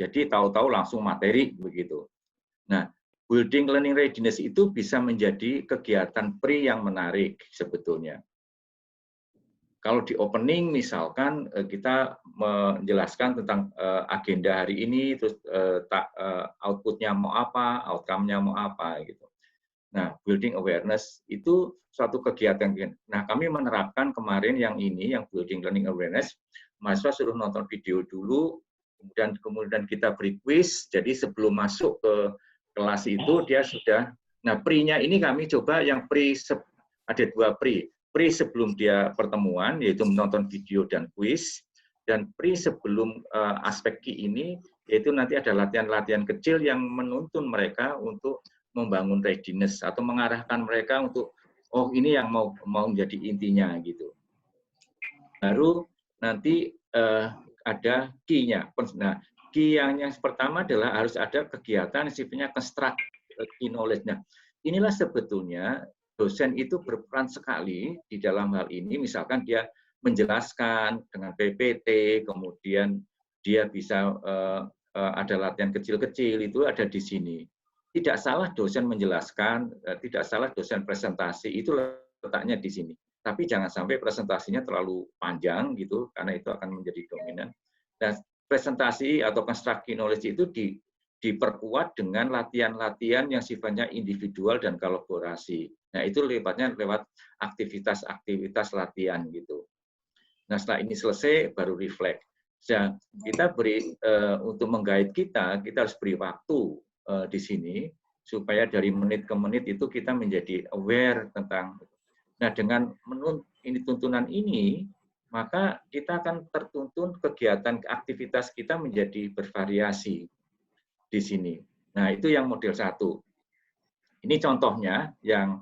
Jadi tahu-tahu langsung materi begitu. Nah, building learning readiness itu bisa menjadi kegiatan pre yang menarik sebetulnya. Kalau di opening misalkan kita menjelaskan tentang agenda hari ini, terus output-nya mau apa, outcome-nya mau apa gitu. Nah, building awareness itu suatu kegiatan. Nah, kami menerapkan kemarin yang ini, yang building learning awareness, mahasiswa suruh nonton video dulu, kemudian kita beri quiz. Jadi sebelum masuk ke kelas itu dia sudah. Nah, pre-nya ini kami coba yang pre, ada 2 pre. Pre sebelum dia pertemuan, yaitu menonton video dan quiz, dan pre sebelum aspek key ini, yaitu nanti ada latihan-latihan kecil yang menuntun mereka untuk membangun readiness atau mengarahkan mereka untuk oh ini yang mau menjadi intinya gitu. Baru nanti ada key-nya. Nah, key yang pertama adalah harus ada kegiatan sifatnya construct key knowledge-nya. Inilah sebetulnya dosen itu berperan sekali di dalam hal ini, misalkan dia menjelaskan dengan PPT, kemudian dia bisa ada latihan kecil-kecil, itu ada di sini. Tidak salah dosen menjelaskan, tidak salah dosen presentasi, itu letaknya di sini. Tapi jangan sampai presentasinya terlalu panjang, gitu, karena itu akan menjadi dominan. Dan presentasi atau construct knowledge itu diperkuat dengan latihan-latihan yang sifatnya individual dan kolaborasi. Nah, itu lewat aktivitas-aktivitas latihan gitu. Nah, setelah ini selesai baru reflect. Nah, kita beri untuk menggait kita harus beri waktu di sini supaya dari menit ke menit itu kita menjadi aware tentang. Nah, dengan tuntunan ini, maka kita akan tertuntun kegiatan aktivitas kita menjadi bervariasi di sini. Nah, itu yang model 1. Ini contohnya yang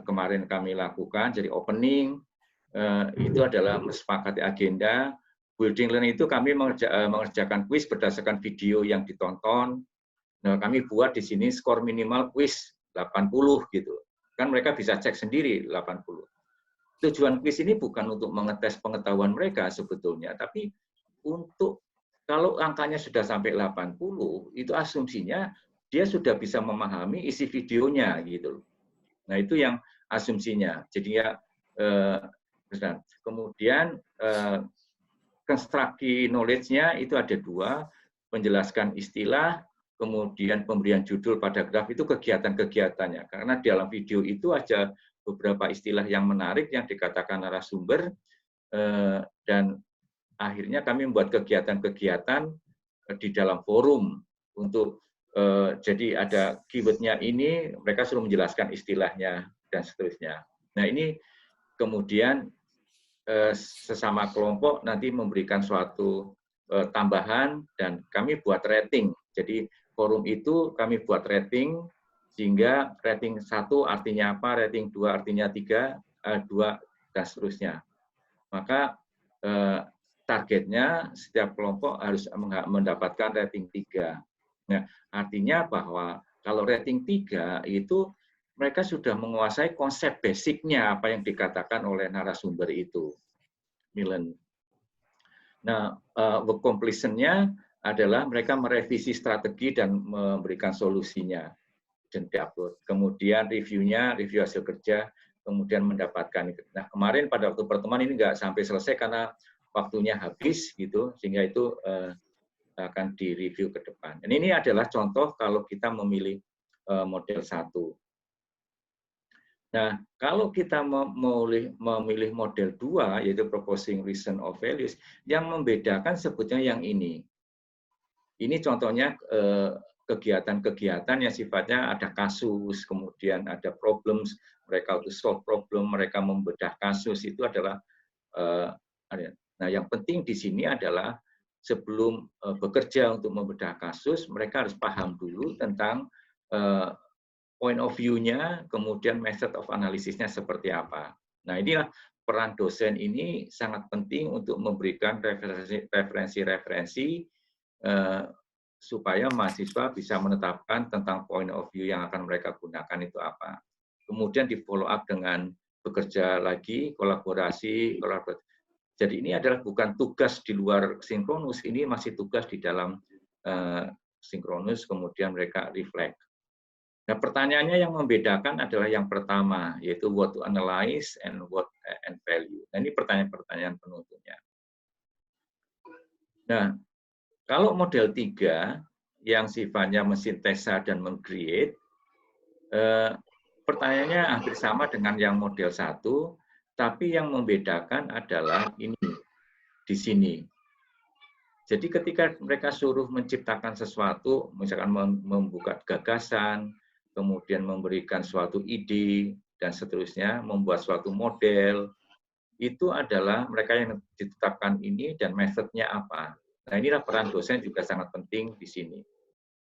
kemarin kami lakukan. Jadi opening itu adalah sepakati agenda. Building learning itu kami mengerjakan kuis berdasarkan video yang ditonton. Nah, kami buat di sini skor minimal kuis 80 gitu. Kan mereka bisa cek sendiri 80. Tujuan kuis ini bukan untuk mengetes pengetahuan mereka sebetulnya, tapi untuk kalau angkanya sudah sampai 80, itu asumsinya dia sudah bisa memahami isi videonya gitu. Nah, itu yang asumsinya. Jadi ya kemudian construct knowledge-nya itu ada 2, menjelaskan istilah, kemudian pemberian judul pada graf itu kegiatan-kegiatannya. Karena di dalam video itu ada beberapa istilah yang menarik yang dikatakan narasumber, dan akhirnya kami membuat kegiatan-kegiatan di dalam forum untuk jadi ada keyword-nya ini, mereka suruh menjelaskan istilahnya dan seterusnya. Nah, ini kemudian sesama kelompok nanti memberikan suatu tambahan dan kami buat rating. Jadi forum itu kami buat rating sehingga rating 1 artinya apa, rating 2 artinya 3, 2 dan seterusnya. Maka targetnya setiap kelompok harus mendapatkan rating 3. Nah, artinya bahwa kalau rating 3 itu mereka sudah menguasai konsep basicnya apa yang dikatakan oleh narasumber itu. Milen. Nah, work completion-nya adalah mereka merevisi strategi dan memberikan solusinya dan diupload. Kemudian review-nya, review hasil kerja, kemudian mendapatkan. Nah, kemarin pada waktu pertemuan ini nggak sampai selesai karena waktunya habis gitu, sehingga itu akan direview ke depan. Dan ini adalah contoh kalau kita memilih model 1. Nah, kalau kita memilih model 2, yaitu proposing reason of values, yang membedakan sebetulnya yang ini. Ini contohnya kegiatan-kegiatan yang sifatnya ada kasus, kemudian ada problems, mereka untuk solve problem, mereka membedah kasus, itu adalah nah, yang penting di sini adalah sebelum bekerja untuk membedah kasus, mereka harus paham dulu tentang point of view-nya, kemudian method of analysis-nya seperti apa. Nah, inilah peran dosen ini sangat penting untuk memberikan referensi-referensi supaya mahasiswa bisa menetapkan tentang point of view yang akan mereka gunakan itu apa. Kemudian di follow up dengan bekerja lagi, kolaborasi. Jadi ini adalah bukan tugas di luar sinkronus, ini masih tugas di dalam sinkronus, kemudian mereka reflect. Nah, pertanyaannya yang membedakan adalah yang pertama, yaitu what to analyze and what and value. Nah, ini pertanyaan-pertanyaan penutupnya. Nah, kalau model 3 yang sifatnya mensintesa dan meng-create, pertanyaannya hampir sama dengan yang model 1, tapi yang membedakan adalah ini, di sini. Jadi ketika mereka suruh menciptakan sesuatu, misalkan membuka gagasan, kemudian memberikan suatu ide, dan seterusnya, membuat suatu model, itu adalah mereka yang ditetapkan ini dan metodenya apa. Nah, inilah peran dosen juga sangat penting di sini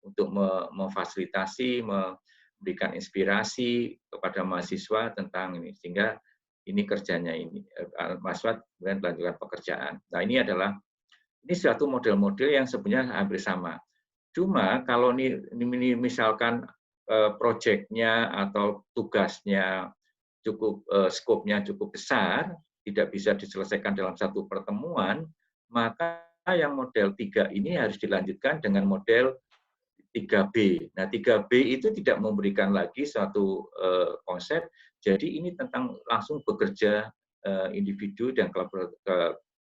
untuk memfasilitasi, memberikan inspirasi kepada mahasiswa tentang ini, sehingga ini kerjanya ini mahasiswa kemudian melanjutkan pekerjaan. Nah, ini suatu model-model yang sebenarnya hampir sama. Cuma kalau ini misalkan proyeknya atau tugasnya cukup skopnya cukup besar, tidak bisa diselesaikan dalam satu pertemuan, maka yang model 3 ini harus dilanjutkan dengan model 3B. Nah, 3B itu tidak memberikan lagi suatu konsep, jadi ini tentang langsung bekerja individu dan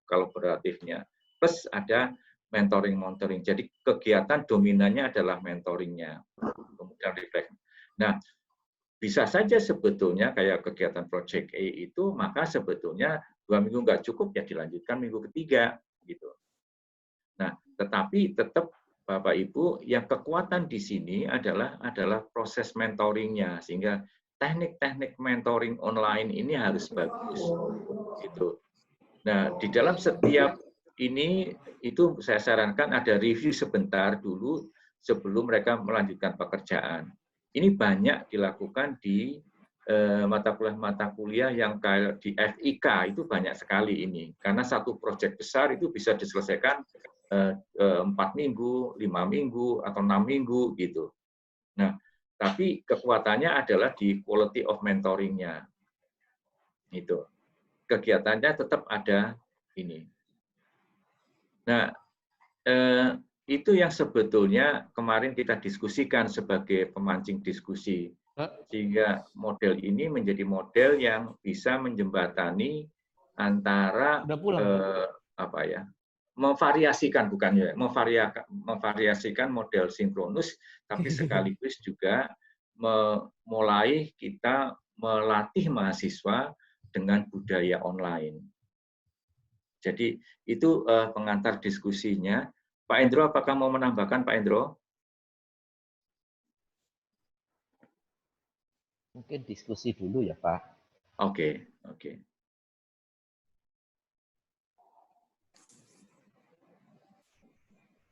kolaboratifnya. Plus ada mentoring. Jadi kegiatan dominannya adalah mentoringnya, kemudian reflect. Nah, bisa saja sebetulnya kayak kegiatan Project A itu, maka sebetulnya 2 minggu nggak cukup, ya dilanjutkan minggu ketiga, gitu. Nah, tetapi tetap Bapak Ibu, yang kekuatan di sini adalah proses mentoringnya, sehingga teknik-teknik mentoring online ini harus bagus, gitu. Nah, di dalam setiap ini itu saya sarankan ada review sebentar dulu sebelum mereka melanjutkan pekerjaan. Ini banyak dilakukan di mata kuliah yang kayak di FIK itu banyak sekali ini, karena satu proyek besar itu bisa diselesaikan 4 minggu, 5 minggu, atau 6 minggu gitu. Nah, tapi kekuatannya adalah di quality of mentoringnya. Itu kegiatannya tetap ada ini. Nah, itu yang sebetulnya kemarin kita diskusikan sebagai pemancing diskusi, sehingga model ini menjadi model yang bisa menjembatani antara memvariasikan, bukannya memvariasikan model sinkronus, tapi sekaligus juga mulai kita melatih mahasiswa dengan budaya online. Jadi itu pengantar diskusinya. Pak Endro, apakah mau menambahkan, Pak Endro? Mungkin diskusi dulu ya, Pak. Oke.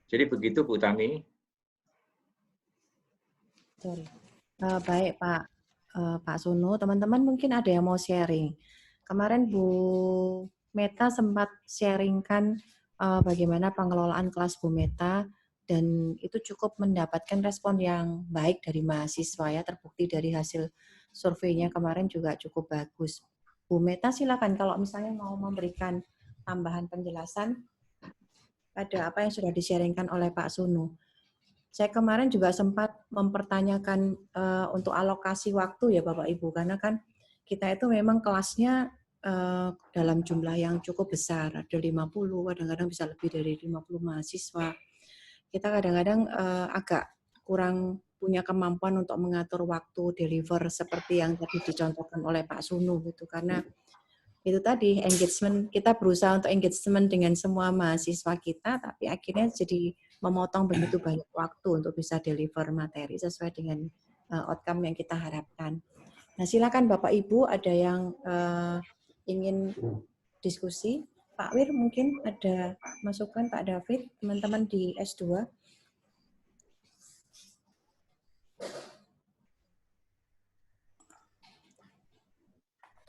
Jadi begitu, Bu Tami. Baik, Pak Sunu. Teman-teman mungkin ada yang mau sharing. Kemarin Bu Meta sempat sharingkan bagaimana pengelolaan kelas Bu Meta, dan itu cukup mendapatkan respon yang baik dari mahasiswa ya, terbukti dari hasil surveinya kemarin juga cukup bagus. Bu Meta silakan kalau misalnya mau memberikan tambahan penjelasan pada apa yang sudah di-sharingkan oleh Pak Sunu. Saya kemarin juga sempat mempertanyakan untuk alokasi waktu ya Bapak Ibu, karena kan kita itu memang kelasnya dalam jumlah yang cukup besar, ada 50, kadang-kadang bisa lebih dari 50 mahasiswa. Kita kadang-kadang agak kurang punya kemampuan untuk mengatur waktu deliver seperti yang tadi dicontohkan oleh Pak Sunu gitu, karena itu tadi engagement, kita berusaha untuk engagement dengan semua mahasiswa kita, tapi akhirnya jadi memotong begitu banyak waktu untuk bisa deliver materi sesuai dengan outcome yang kita harapkan. Nah, silakan Bapak Ibu, ada yang ingin diskusi. Pak Wir mungkin ada masukan, Pak David, teman-teman di S2.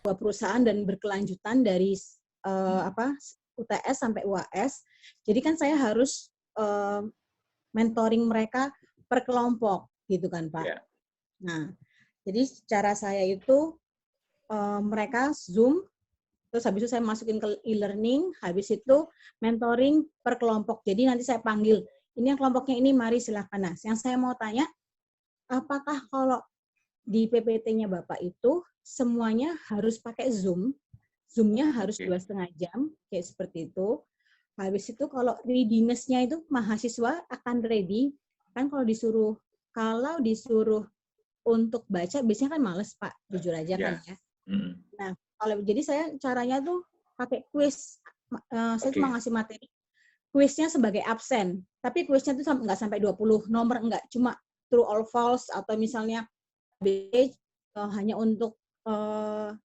Perusahaan dan berkelanjutan dari UTS sampai UAS. Jadi kan saya harus mentoring mereka per kelompok, gitu kan Pak. Yeah. Nah, jadi cara saya itu mereka Zoom, terus habis itu saya masukin ke e-learning, habis itu mentoring per kelompok. Jadi nanti saya panggil, ini yang kelompoknya ini, mari silahkan. Nah, yang saya mau tanya, apakah kalau di PPT-nya Bapak itu semuanya harus pakai Zoom? Zoom-nya harus 2,5 jam, kayak seperti itu. Habis itu kalau readiness-nya itu mahasiswa akan ready, kan kalau disuruh untuk baca, biasanya kan males Pak, jujur aja kan ya. Nah, kalau jadi saya caranya tuh pakai quiz. Saya cuma ngasih materi. Quiznya sebagai absen, tapi quiznya tuh nggak sampai 20 nomor, nggak, cuma true or false, atau misalnya hanya untuk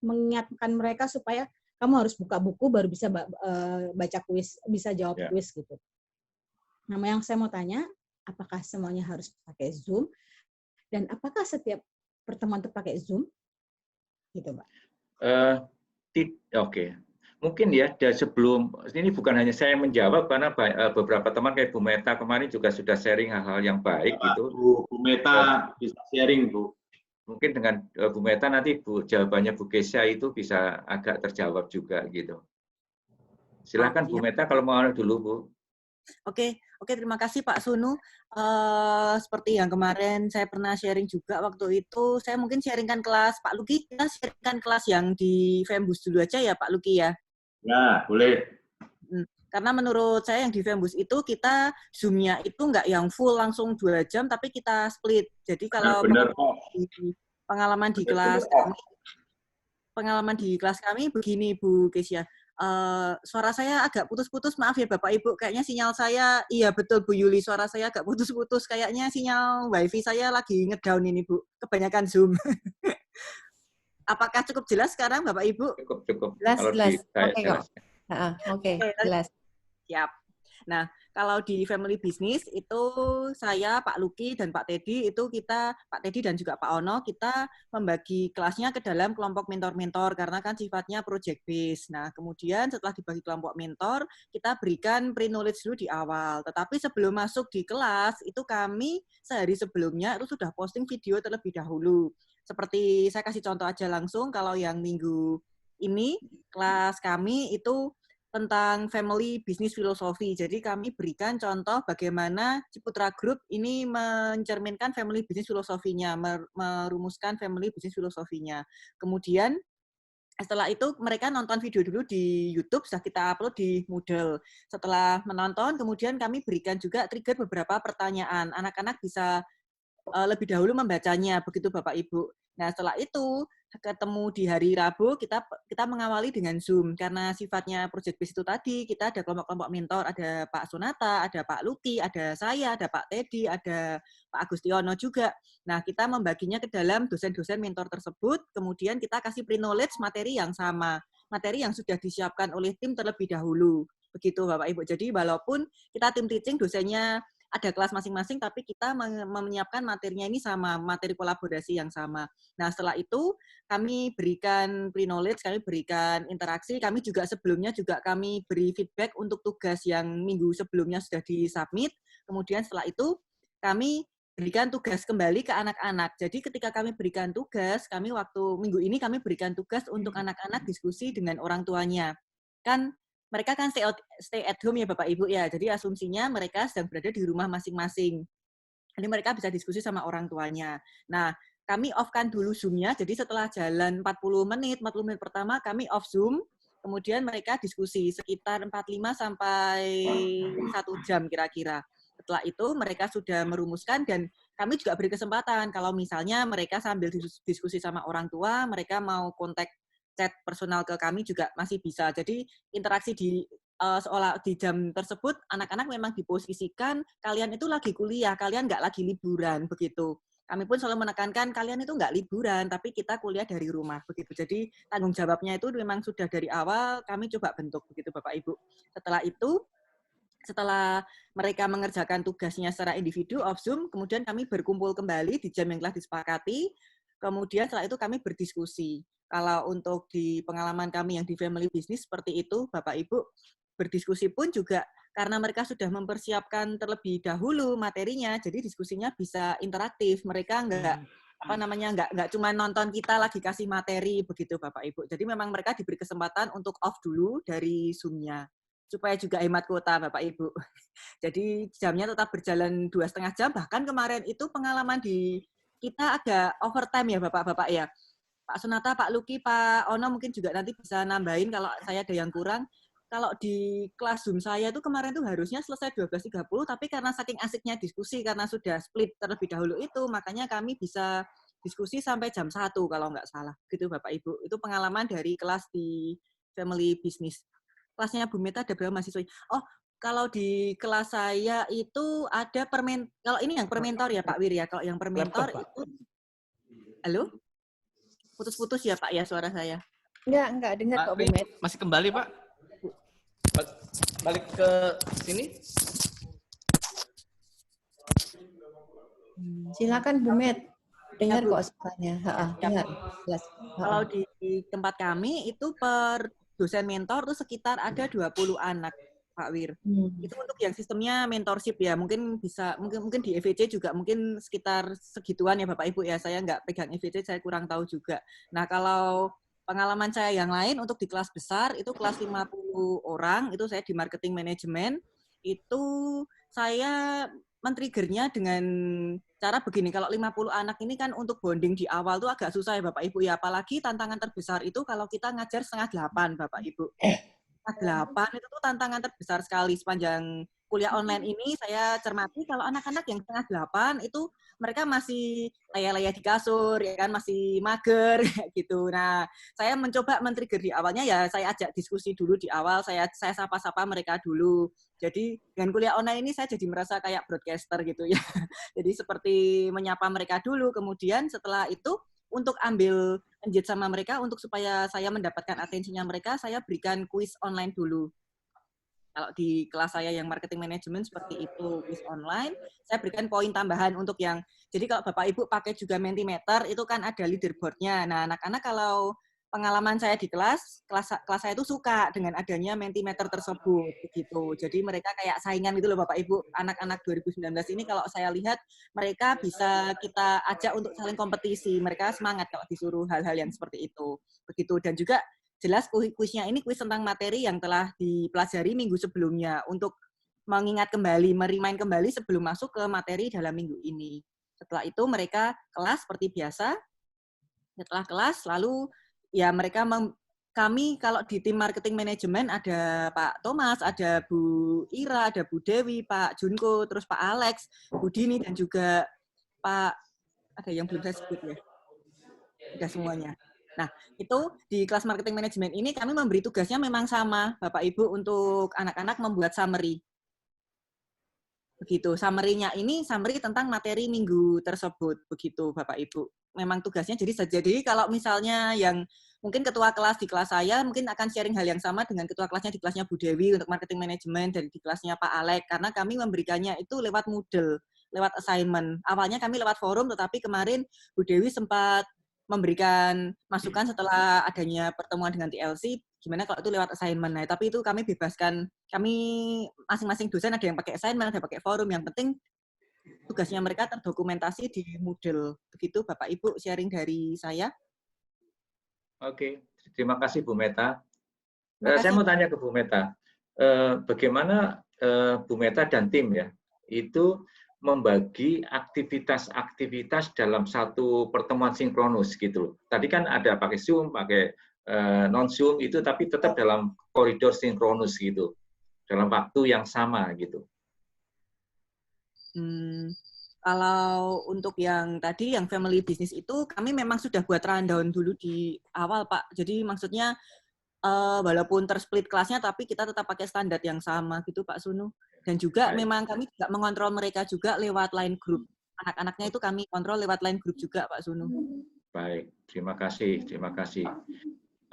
mengingatkan mereka supaya kamu harus buka buku baru bisa baca kuis, bisa jawab kuis gitu. Nah, yang saya mau tanya, apakah semuanya harus pakai Zoom dan apakah setiap pertemuan itu pakai Zoom? Gitu, Mbak. Oke. Mungkin ya dari sebelum ini bukan hanya saya yang menjawab karena beberapa teman kayak Bu Meta kemarin juga sudah sharing hal-hal yang baik gitu. Bu Meta bisa sharing, Bu. Mungkin dengan Bu Meta nanti jawabannya Bu Kesha itu bisa agak terjawab juga gitu. Silakan Bu Meta kalau mau dulu, Bu. Oke, terima kasih Pak Sunu. Seperti yang kemarin saya pernah sharing juga waktu itu, saya mungkin sharingkan kelas Pak Luki, kita sharingkan kelas yang di Fembus dulu aja ya Pak Luki ya. Ya, boleh. Karena menurut saya yang di Fembus itu kita Zoom-nya itu nggak yang full langsung 2 jam, tapi kita split. Jadi kalau pengalaman di kelas kami begini Bu Kesia, suara saya agak putus-putus, maaf ya Bapak Ibu, kayaknya sinyal saya, iya betul Bu Yuli, suara saya agak putus-putus, kayaknya sinyal wifi saya lagi ngedown ini Bu, kebanyakan Zoom. Apakah cukup jelas sekarang Bapak Ibu? Cukup. Jelas. Oke, jelas. Siap. Nah, kalau di Family Business itu saya, Pak Luki, dan Pak Teddy, itu Pak Teddy dan juga Pak Ono, kita membagi kelasnya ke dalam kelompok mentor-mentor, karena kan sifatnya project based. Nah, kemudian setelah dibagi kelompok mentor, kita berikan pre-knowledge dulu di awal. Tetapi sebelum masuk di kelas, itu kami sehari sebelumnya itu sudah posting video terlebih dahulu. Seperti saya kasih contoh aja langsung, kalau yang minggu ini, kelas kami itu tentang family business filosofi. Jadi kami berikan contoh bagaimana Ciputra Group ini mencerminkan family business filosofinya, merumuskan family business filosofinya. Kemudian setelah itu mereka nonton video dulu di YouTube, sudah kita upload di Moodle. Setelah menonton, kemudian kami berikan juga trigger beberapa pertanyaan. Anak-anak bisa lebih dahulu membacanya, begitu Bapak Ibu. Nah, setelah itu ketemu di hari Rabu, kita mengawali dengan Zoom. Karena sifatnya project based itu tadi, kita ada kelompok-kelompok mentor, ada Pak Sunata, ada Pak Luki, ada saya, ada Pak Teddy, ada Pak Agustiono juga. Nah, kita membaginya ke dalam dosen-dosen mentor tersebut, kemudian kita kasih pre-knowledge materi yang sama, materi yang sudah disiapkan oleh tim terlebih dahulu. Begitu Bapak Ibu. Jadi walaupun kita tim teaching, dosennya ada kelas masing-masing, tapi kita menyiapkan materinya ini sama, materi kolaborasi yang sama. Nah, setelah itu kami berikan pre-knowledge, kami berikan interaksi, kami juga sebelumnya juga kami beri feedback untuk tugas yang minggu sebelumnya sudah disubmit. Kemudian setelah itu kami berikan tugas kembali ke anak-anak. Jadi ketika kami berikan tugas, kami minggu ini kami berikan tugas untuk anak-anak diskusi dengan orang tuanya. Kan mereka kan stay at home ya Bapak Ibu ya, jadi asumsinya mereka sedang berada di rumah masing-masing. Jadi mereka bisa diskusi sama orang tuanya. Nah, kami off-kan dulu Zoom-nya, jadi setelah jalan 40 menit pertama kami off Zoom, kemudian mereka diskusi sekitar 45 sampai 1 jam kira-kira. Setelah itu mereka sudah merumuskan dan kami juga beri kesempatan kalau misalnya mereka sambil diskusi sama orang tua, mereka mau kontak chat personal ke kami juga masih bisa. Jadi interaksi seolah di jam tersebut anak-anak memang diposisikan kalian itu lagi kuliah, kalian nggak lagi liburan begitu. Kami pun selalu menekankan kalian itu nggak liburan, tapi kita kuliah dari rumah begitu. Jadi tanggung jawabnya itu memang sudah dari awal kami coba bentuk begitu Bapak Ibu. Setelah itu, setelah mereka mengerjakan tugasnya secara individu off Zoom, kemudian kami berkumpul kembali di jam yang telah disepakati. Kemudian setelah itu kami berdiskusi. Kalau untuk di pengalaman kami yang di family business seperti itu, Bapak Ibu, berdiskusi pun juga karena mereka sudah mempersiapkan terlebih dahulu materinya, jadi diskusinya bisa interaktif. Mereka nggak apa namanya nggak cuma nonton kita lagi kasih materi begitu Bapak Ibu. Jadi memang mereka diberi kesempatan untuk off dulu dari Zoom-nya supaya juga hemat kuota Bapak Ibu. Jadi jamnya tetap berjalan 2,5 jam. Bahkan kemarin itu pengalaman di kita agak overtime ya Bapak-Bapak ya. Pak Sunata, Pak Luki, Pak Ono mungkin juga nanti bisa nambahin kalau saya ada yang kurang. Kalau di kelas Zoom saya itu kemarin tuh harusnya selesai 12.30, tapi karena saking asiknya diskusi, karena sudah split terlebih dahulu itu, makanya kami bisa diskusi sampai jam 1 kalau nggak salah. Gitu Bapak Ibu. Itu pengalaman dari kelas di Family Business. Kelasnya Bu Meta ada berapa mahasiswa? Oh, kalau di kelas saya itu ada kalau ini yang permentor ya Pak Wir ya. Kalau yang permentor itu, halo? Putus-putus ya Pak ya suara saya. Enggak dengar kok Bu Met. Masih kembali Pak? Balik ke sini. Silakan Bu Met. Dengar Bu. kok suaranya. Dengar. Jelas. Kalau di tempat kami itu per dosen mentor itu sekitar ada 20 anak, Pak Wir. Itu untuk yang sistemnya mentorship ya. Mungkin bisa mungkin di EVC juga mungkin sekitar segituan ya Bapak Ibu ya. Saya nggak pegang EVC, saya kurang tahu juga. Nah, kalau pengalaman saya yang lain untuk di kelas besar itu kelas 50 orang, itu saya di marketing management, itu saya men-triggernya dengan cara begini, kalau 50 anak ini kan untuk bonding di awal tuh agak susah ya Bapak Ibu ya, apalagi tantangan terbesar itu kalau kita ngajar 7:30 Bapak Ibu. 7:30 itu tuh tantangan terbesar sekali sepanjang kuliah online ini. Saya cermati kalau anak-anak yang 7:30 itu mereka masih layah-layah di kasur, ya kan, masih mager gitu. Nah, saya mencoba men-trigger di awalnya ya, saya ajak diskusi dulu di awal, saya sapa-sapa mereka dulu. Jadi dengan kuliah online ini saya jadi merasa kayak broadcaster gitu ya. Jadi seperti menyapa mereka dulu, kemudian setelah itu untuk ambil engage sama mereka, untuk supaya saya mendapatkan atensinya mereka, saya berikan kuis online dulu. Kalau di kelas saya yang marketing management seperti itu, kuis online, saya berikan poin tambahan untuk yang, jadi kalau Bapak Ibu pakai juga Mentimeter, itu kan ada leaderboard-nya. Nah, anak-anak kalau pengalaman saya di kelas saya itu suka dengan adanya Mentimeter tersebut, begitu. Jadi mereka kayak saingan gitu loh Bapak Ibu. Anak-anak 2019 ini kalau saya lihat, mereka bisa kita ajak untuk saling kompetisi. Mereka semangat kalau disuruh hal-hal yang seperti itu. Begitu. Dan juga jelas kuisnya ini kuis tentang materi yang telah dipelajari minggu sebelumnya untuk mengingat kembali, merimain kembali sebelum masuk ke materi dalam minggu ini. Setelah itu mereka kelas seperti biasa. Setelah kelas lalu ya mereka kami kalau di tim marketing manajemen ada Pak Thomas, ada Bu Ira, ada Bu Dewi, Pak Junko, terus Pak Alex, Bu Dini dan juga Pak, ada yang belum saya sebut ya. Sudah semuanya. Nah, itu di kelas marketing management ini kami memberi tugasnya memang sama, Bapak Ibu, untuk anak-anak membuat summary. Begitu, summary-nya ini summary tentang materi minggu tersebut, begitu Bapak Ibu. Memang tugasnya jadi kalau misalnya yang mungkin ketua kelas di kelas saya mungkin akan sharing hal yang sama dengan ketua kelasnya di kelasnya Bu Dewi untuk marketing management dan di kelasnya Pak Alex, karena kami memberikannya itu lewat Moodle, lewat assignment. Awalnya kami lewat forum, tetapi kemarin Bu Dewi sempat memberikan masukan setelah adanya pertemuan dengan TLC, gimana kalau itu lewat assignment. Nah, tapi itu kami bebaskan, kami masing-masing dosen ada yang pakai assignment, ada yang pakai forum, yang penting tugasnya mereka terdokumentasi di Moodle. Begitu Bapak Ibu sharing dari saya. Oke, terima kasih Bu Meta. Saya mau tanya ke Bu Meta, bagaimana Bu Meta dan tim ya, itu membagi aktivitas-aktivitas dalam satu pertemuan sinkronus gitu. Tadi kan ada pakai Zoom, pakai non-Zoom itu, tapi tetap dalam koridor sinkronus gitu, dalam waktu yang sama gitu. Kalau untuk yang tadi, yang family business itu, kami memang sudah buat rundown dulu di awal, Pak. Jadi maksudnya, walaupun tersplit kelasnya, tapi kita tetap pakai standar yang sama gitu, Pak Sunu. Dan juga memang kami juga mengontrol mereka juga lewat line group. Anak-anaknya itu kami kontrol lewat line group juga, Pak Sunu. Baik, terima kasih, terima kasih.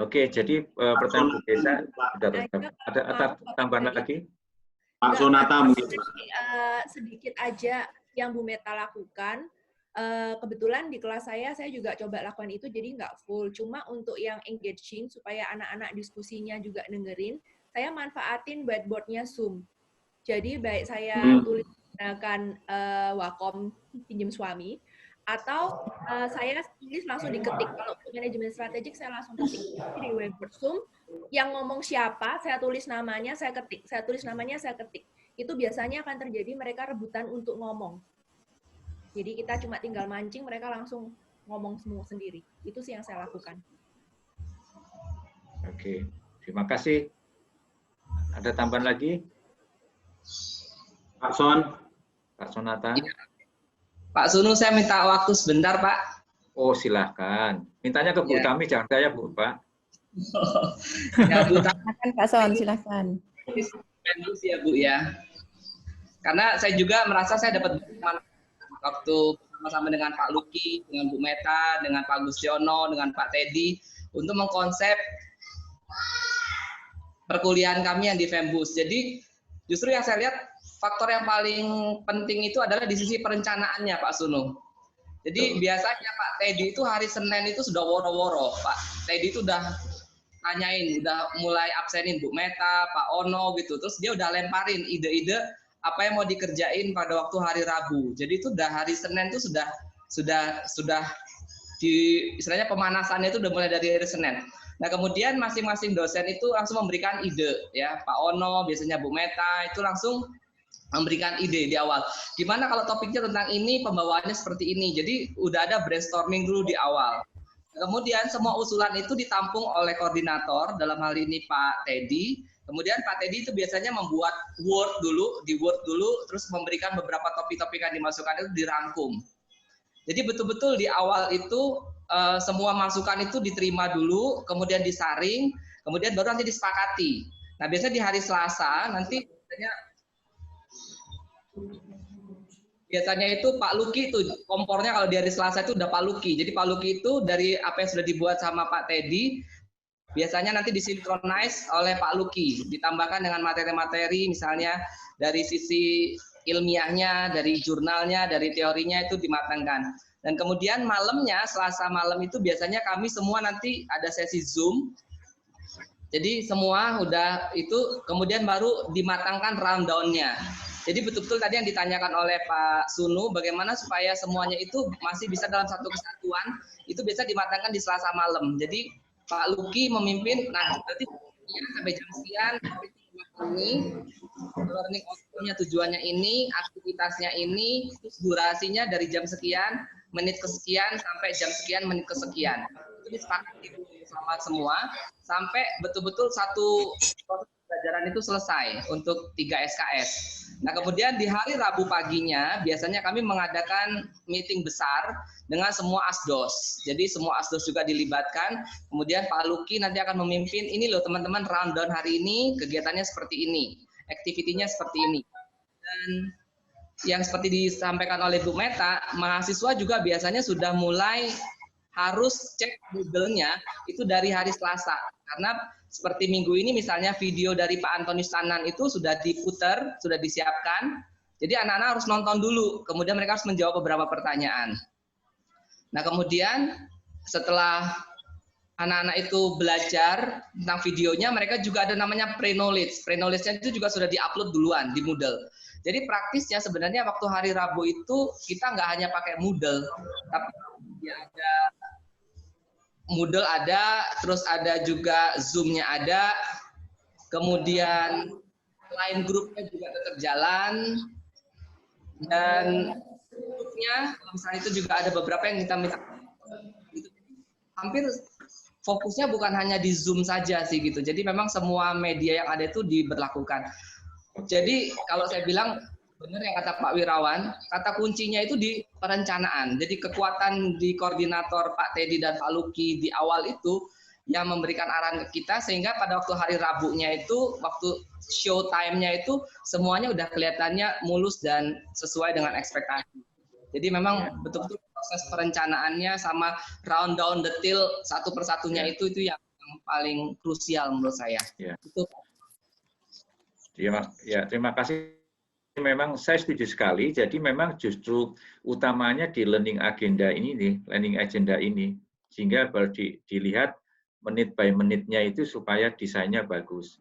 Oke, jadi pertanyaan Bu Desa, ada tambahan lagi? Pak Sonata mungkin. Sedikit aja yang Bu Meta lakukan. Kebetulan di kelas saya juga coba lakukan itu, jadi nggak full. Cuma untuk yang engaging, supaya anak-anak diskusinya juga dengerin, saya manfaatin whiteboard-nya Zoom. Jadi baik saya tulis menggunakan Wacom pinjam suami, atau saya tulis langsung diketik. Kalau untuk manajemen strategik saya langsung ketik. Jadi di Word Zoom yang ngomong siapa, saya tulis namanya, saya ketik. Saya tulis namanya, saya ketik. Itu biasanya akan terjadi mereka rebutan untuk ngomong. Jadi kita cuma tinggal mancing, mereka langsung ngomong semua sendiri. Itu sih yang saya lakukan. Oke, terima kasih. Ada tambahan lagi? Pak Son. Pak Sonata? Pak Sunu, saya minta waktu sebentar, Pak. Oh, silahkan. Mintanya ke Bu Ya. Tami, jangan saya, Bu, Pak. Ya, Bu, Silakan Pak Son, silakan. bagus ya, Bu, ya. Karena saya juga merasa saya dapat manfaat waktu bersama-sama dengan Pak Luki, dengan Bu Meta, dengan Pak Gustiono, dengan Pak Teddy, untuk mengkonsep perkuliahan kami yang di Fembus. Jadi, justru yang saya lihat, faktor yang paling penting itu adalah di sisi perencanaannya, Pak Sunu. Jadi biasanya Pak Teddy itu hari Senin itu sudah woro-woro. Pak Teddy itu udah tanyain, udah mulai absenin Bu Meta, Pak Ono gitu. Terus dia udah lemparin ide-ide apa yang mau dikerjain pada waktu hari Rabu. Jadi itu udah hari Senin itu sudah di istilahnya pemanasannya itu udah mulai dari hari Senin. Nah, kemudian masing-masing dosen itu langsung memberikan ide ya. Pak Ono, biasanya Bu Meta itu langsung memberikan ide di awal. Gimana kalau topiknya tentang ini, pembawaannya seperti ini. Jadi udah ada brainstorming dulu di awal. Kemudian semua usulan itu ditampung oleh koordinator, dalam hal ini Pak Teddy. Kemudian Pak Teddy itu biasanya membuat Word dulu, terus memberikan beberapa topik-topik yang dimasukkan itu dirangkum. Jadi betul-betul di awal itu semua masukan itu diterima dulu, kemudian disaring, kemudian baru nanti disepakati. Nah, biasanya di hari Selasa nanti biasanya itu Pak Luki itu kompornya kalau di hari Selasa itu udah Pak Luki. Jadi Pak Luki itu dari apa yang sudah dibuat sama Pak Teddy biasanya nanti disinkronize oleh Pak Luki, ditambahkan dengan materi-materi misalnya dari sisi ilmiahnya, dari jurnalnya, dari teorinya itu dimatangkan. Dan kemudian malamnya, Selasa malam itu biasanya kami semua nanti ada sesi Zoom. Jadi semua udah itu kemudian baru dimatangkan rundown-nya. Jadi betul-betul tadi yang ditanyakan oleh Pak Sunu, bagaimana supaya semuanya itu masih bisa dalam satu kesatuan, itu biasa dimatangkan di Selasa malam. Jadi Pak Luki memimpin, nah berarti sampai jam sekian, ini, learning outcome-nya tujuannya ini, aktivitasnya ini, terus durasinya dari jam sekian, menit kesekian, sampai jam sekian, menit kesekian. Itu disepakati sama semua, sampai betul-betul satu proses pembelajaran itu selesai untuk 3 SKS. Nah, kemudian di hari Rabu paginya, biasanya kami mengadakan meeting besar dengan semua asdos. Jadi semua asdos juga dilibatkan. Kemudian Pak Luki nanti akan memimpin, ini loh teman-teman rundown hari ini, kegiatannya seperti ini, activity-nya seperti ini. Dan yang seperti disampaikan oleh Bu Meta, mahasiswa juga biasanya sudah mulai harus cek Google-nya itu dari hari Selasa. Karena seperti minggu ini misalnya video dari Pak Antonius Tanan itu sudah diputar, sudah disiapkan. Jadi anak-anak harus nonton dulu, kemudian mereka harus menjawab beberapa pertanyaan. Nah, kemudian setelah anak-anak itu belajar tentang videonya, mereka juga ada namanya pre-knowledge. Pre-knowledge-nya itu juga sudah di-upload duluan di Moodle. Jadi praktisnya sebenarnya waktu hari Rabu itu kita nggak hanya pakai Moodle, tapi ya ada Moodle ada, terus ada juga Zoom-nya ada, kemudian line grupnya juga tetap jalan, dan grupnya, misalnya itu juga ada beberapa yang kita minta. Hampir fokusnya bukan hanya di Zoom saja sih gitu. Jadi memang semua media yang ada itu diberlakukan. Jadi kalau saya bilang benar yang kata Pak Wirawan, kata kuncinya itu di perencanaan. Jadi kekuatan di koordinator Pak Teddy dan Pak Luki di awal itu yang memberikan arahan ke kita, sehingga pada waktu hari Rabunya itu, waktu show time-nya itu semuanya udah kelihatannya mulus dan sesuai dengan ekspektasi. Jadi memang betul-betul proses perencanaannya sama rundown detail satu persatunya itu yang paling krusial menurut saya. Itu. Terima kasih. Memang saya setuju sekali. Jadi memang justru utamanya di learning agenda ini nih, learning agenda ini, sehingga baru dilihat menit by menitnya itu supaya desainnya bagus.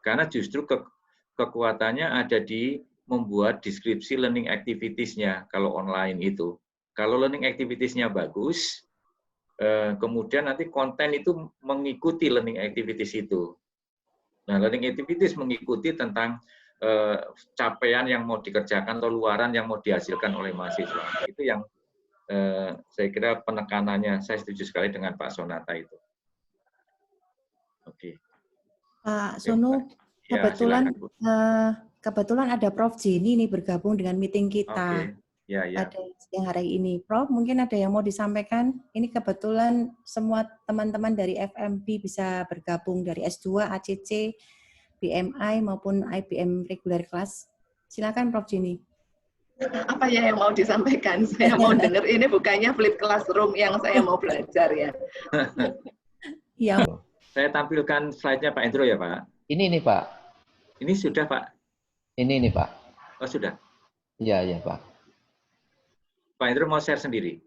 Karena justru kekuatannya ada di membuat deskripsi learning activities-nya kalau online itu. Kalau learning activities-nya bagus, kemudian nanti konten itu mengikuti learning activities itu. Nah, learning activities mengikuti tentang capaian yang mau dikerjakan atau luaran yang mau dihasilkan oleh mahasiswa. Itu yang saya kira penekanannya. Saya setuju sekali dengan Pak Sonata itu. Oke. Pak Sunu, Ya, kebetulan silakan, Bu. kebetulan ada Prof. Jenny nih bergabung dengan meeting kita. Oke. Ya, ya. Pada siang hari ini. Prof, mungkin ada yang mau disampaikan? Ini kebetulan semua teman-teman dari FMB bisa bergabung dari S2, ACC, BMI maupun IBM regular class. Silakan Prof. Jenny. Apa ya yang mau disampaikan? Saya mau dengar, ini bukannya flip classroom yang saya mau belajar ya. Ya. Saya tampilkan slide-nya Pak Endro ya, Pak. Ini nih Pak. Ini sudah, Pak? Ini nih Pak. Oh, sudah. Iya, ya Pak. Pak Endro mau share sendiri?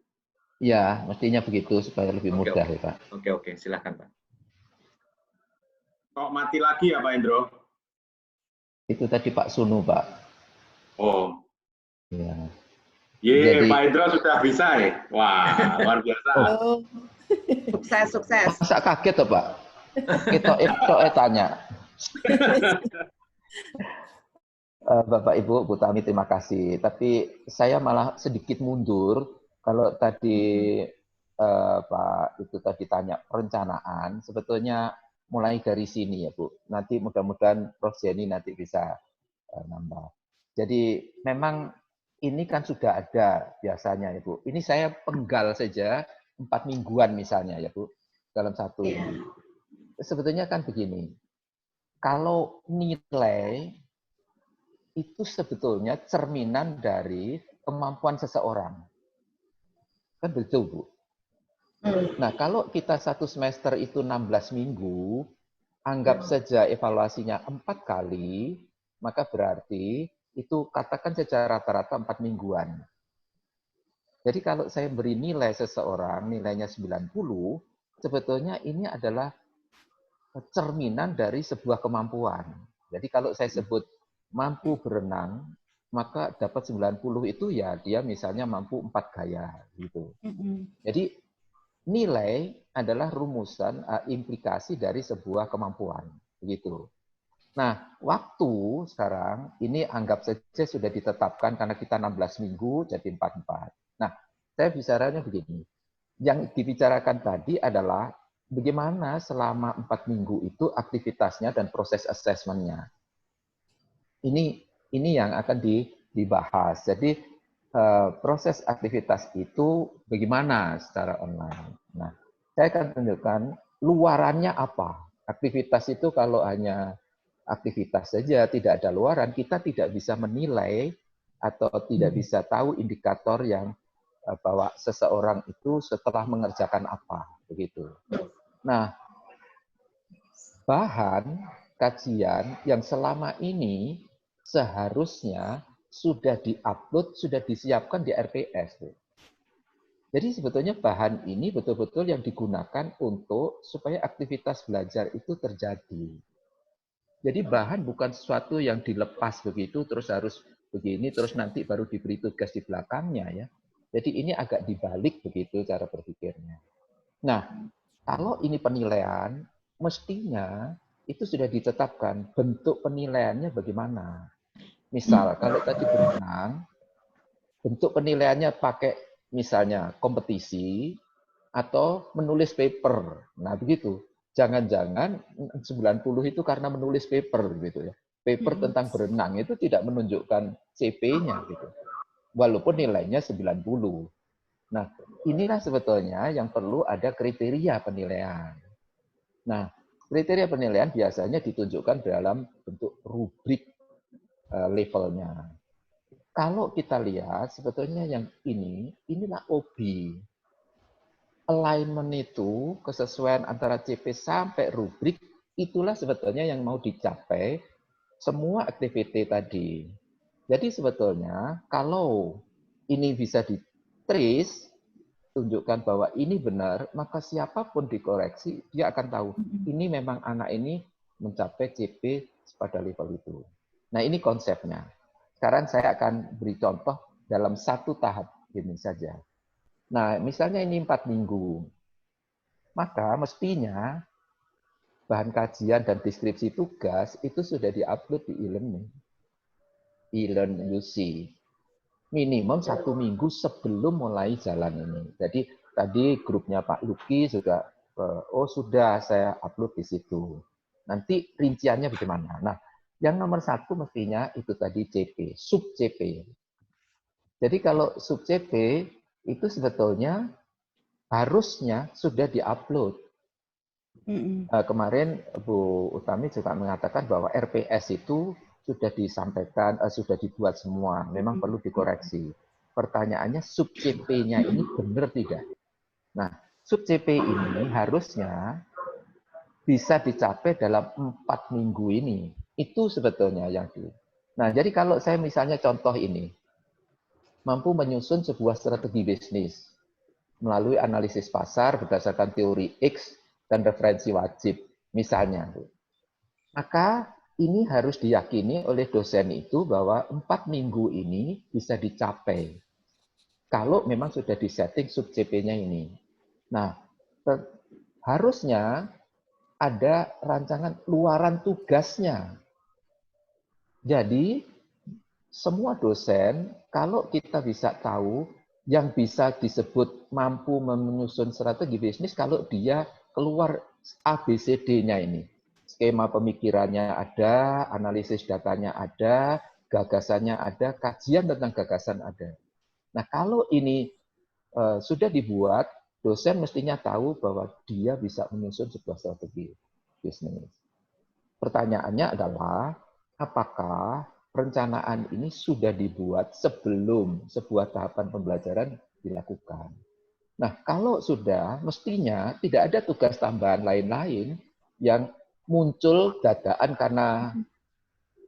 Ya, mestinya begitu supaya lebih mudah ya Pak. Oke, silakan Pak. Kok mati lagi ya Pak Endro? Itu tadi Pak Sunu Pak. Oh. Ya. Jadi, Pak Endro sudah bisa ya? Wah, luar biasa. Oh. Sukses. Masa kaget toh Pak? Kita tanya. Bapak Ibu, Bu Tami terima kasih. Tapi saya malah sedikit mundur. Kalau tadi Pak itu tadi tanya perencanaan, sebetulnya mulai dari sini ya Bu. Nanti mudah-mudahan Prof. Jenny nanti bisa nambah. Jadi memang ini kan sudah ada biasanya ya Bu. Ini saya penggal saja 4 mingguan misalnya ya Bu, dalam satu ini. Sebetulnya kan begini, kalau nilai itu sebetulnya cerminan dari kemampuan seseorang. Kan betul Bu. Nah kalau kita satu semester itu 16 minggu, anggap saja evaluasinya 4 kali, maka berarti itu katakan saja rata-rata 4 mingguan. Jadi kalau saya beri nilai seseorang, nilainya 90, sebetulnya ini adalah cerminan dari sebuah kemampuan. Jadi kalau saya sebut mampu berenang, maka dapat 90 itu ya dia misalnya mampu 4 gaya. Gitu. Jadi nilai adalah rumusan implikasi dari sebuah kemampuan. Begitu. Nah, waktu sekarang ini anggap saja sudah ditetapkan karena kita 16 minggu jadi 44. Nah, saya bicaranya begini. Yang dibicarakan tadi adalah bagaimana selama 4 minggu itu aktivitasnya dan proses assessment-nya. Ini yang akan dibahas. Jadi proses aktivitas itu bagaimana secara online. Nah, saya akan tunjukkan luarannya apa. Aktivitas itu kalau hanya aktivitas saja, tidak ada luaran, kita tidak bisa menilai atau tidak bisa tahu indikator yang bahwa seseorang itu setelah mengerjakan apa, begitu. Nah, bahan kajian yang selama ini seharusnya sudah diupload, sudah disiapkan di RPS. Jadi sebetulnya bahan ini betul-betul yang digunakan untuk supaya aktivitas belajar itu terjadi. Jadi bahan bukan sesuatu yang dilepas begitu, terus harus begini, terus nanti baru diberi tugas di belakangnya ya. Jadi ini agak dibalik begitu cara berpikirnya. Nah, kalau ini penilaian, mestinya itu sudah ditetapkan bentuk penilaiannya bagaimana. Misal, kalau tadi berenang, bentuk penilaiannya pakai misalnya kompetisi atau menulis paper. Nah, begitu. Jangan-jangan 90 itu karena menulis paper gitu ya. Paper tentang berenang itu tidak menunjukkan CP-nya gitu. Walaupun nilainya 90. Nah, inilah sebetulnya yang perlu ada kriteria penilaian. Nah, kriteria penilaian biasanya ditunjukkan dalam bentuk rubrik levelnya. Kalau kita lihat sebetulnya yang inilah OB. Alignment itu, kesesuaian antara CP sampai rubrik, itulah sebetulnya yang mau dicapai semua aktiviti tadi. Jadi sebetulnya kalau ini bisa di-trace, tunjukkan bahwa ini benar, maka siapapun dikoreksi, dia akan tahu ini memang anak ini mencapai CP pada level itu. Nah ini konsepnya. Sekarang saya akan beri contoh dalam satu tahap ini saja. Nah, misalnya ini 4 minggu, maka mestinya bahan kajian dan deskripsi tugas itu sudah diupload di e-learning. E-learn UC. Minimum 1 minggu sebelum mulai jalan ini. Jadi tadi grupnya Pak Luki sudah, oh sudah saya upload di situ. Nanti rinciannya bagaimana? Nah, yang nomor 1 mestinya itu tadi CP, sub CP. Jadi kalau sub CP itu sebetulnya harusnya sudah diupload. Kemarin Bu Utami juga mengatakan bahwa RPS itu sudah disampaikan, sudah dibuat semua, memang perlu dikoreksi. Pertanyaannya sub CP-nya ini benar tidak? Nah, sub CP ini harusnya bisa dicapai dalam 4 minggu ini. Itu sebetulnya yang di. Nah, jadi kalau saya misalnya contoh ini, mampu menyusun sebuah strategi bisnis melalui analisis pasar berdasarkan teori X dan referensi wajib, misalnya. Maka ini harus diyakini oleh dosen itu bahwa 4 minggu ini bisa dicapai. Kalau memang sudah disetting sub CP-nya ini. Nah, harusnya ada rancangan luaran tugasnya. Jadi, semua dosen, kalau kita bisa tahu, yang bisa disebut mampu menyusun strategi bisnis, kalau dia keluar ABCD-nya ini. Skema pemikirannya ada, analisis datanya ada, gagasannya ada, kajian tentang gagasan ada. Nah, kalau ini sudah dibuat, dosen mestinya tahu bahwa dia bisa menyusun sebuah strategi bisnis. Pertanyaannya adalah, apakah perencanaan ini sudah dibuat sebelum sebuah tahapan pembelajaran dilakukan? Nah, kalau sudah, mestinya tidak ada tugas tambahan lain-lain yang muncul dadakan karena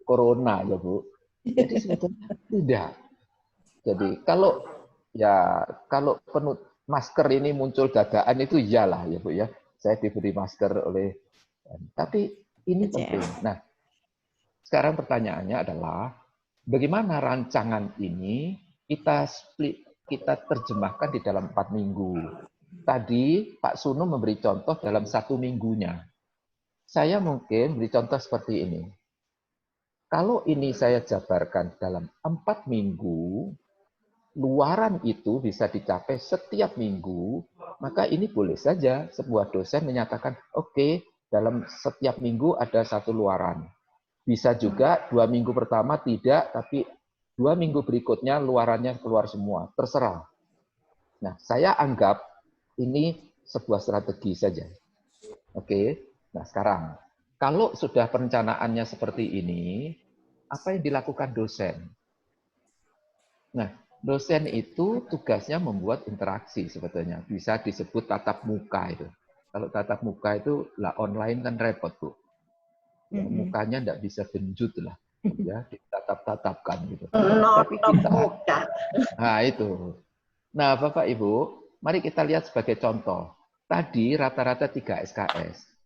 corona, ya Bu. Jadi sebetulnya tidak. Jadi kalau masker ini muncul dadakan itu iyalah ya Bu ya. Saya diberi masker oleh, tapi ini penting. Nah, sekarang pertanyaannya adalah bagaimana rancangan ini kita terjemahkan di dalam 4 minggu. Tadi Pak Sunu memberi contoh dalam 1 minggunya. Saya mungkin beri contoh seperti ini. Kalau ini saya jabarkan dalam 4 minggu, luaran itu bisa dicapai setiap minggu, maka ini boleh saja sebuah dosen menyatakan, oke, dalam setiap minggu ada 1 luaran. Bisa juga 2 minggu pertama tidak, tapi 2 minggu berikutnya luarannya keluar semua. Terserah. Nah, saya anggap ini sebuah strategi saja. Oke. Nah, sekarang, kalau sudah perencanaannya seperti ini, apa yang dilakukan dosen? Nah, dosen itu tugasnya membuat interaksi sebetulnya. Bisa disebut tatap muka itu. Kalau tatap muka itu lah online kan repot, Bu. Ya, mukanya tidak bisa genjut lah, ya ditatap-tatapkan gitu. Tapi kita, nah itu. Nah, Bapak Ibu, mari kita lihat sebagai contoh. Tadi rata-rata 3 SKS.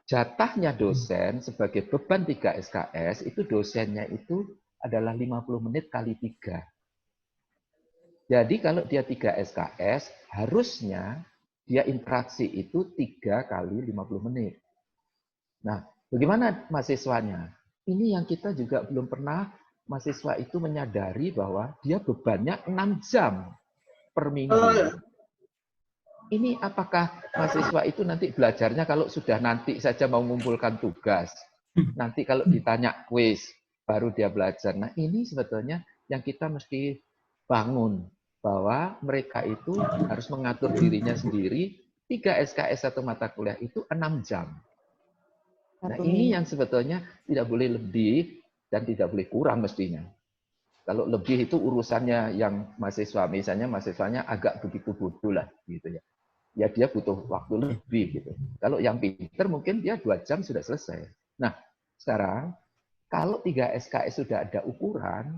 Jatahnya dosen sebagai beban 3 SKS itu dosennya itu adalah 50 menit kali 3. Jadi kalau dia 3 SKS, harusnya dia interaksi itu 3 kali 50 menit. Nah, bagaimana mahasiswanya? Ini yang kita juga belum pernah mahasiswa itu menyadari bahwa dia bebannya 6 jam per minggu. Ini apakah mahasiswa itu nanti belajarnya kalau sudah nanti saja mau mengumpulkan tugas, nanti kalau ditanya kuis, baru dia belajar. Nah, ini sebetulnya yang kita mesti bangun, bahwa mereka itu harus mengatur dirinya sendiri, 3 SKS atau mata kuliah itu 6 jam. Nah, ini yang sebetulnya tidak boleh lebih dan tidak boleh kurang mestinya. Kalau lebih itu urusannya yang mahasiswa, misalnya mahasiswanya agak begitu bodoh lah, gitu ya. Ya dia butuh waktu lebih gitu. Kalau yang pinter mungkin dia 2 jam sudah selesai. Nah, sekarang kalau 3 SKS sudah ada ukuran,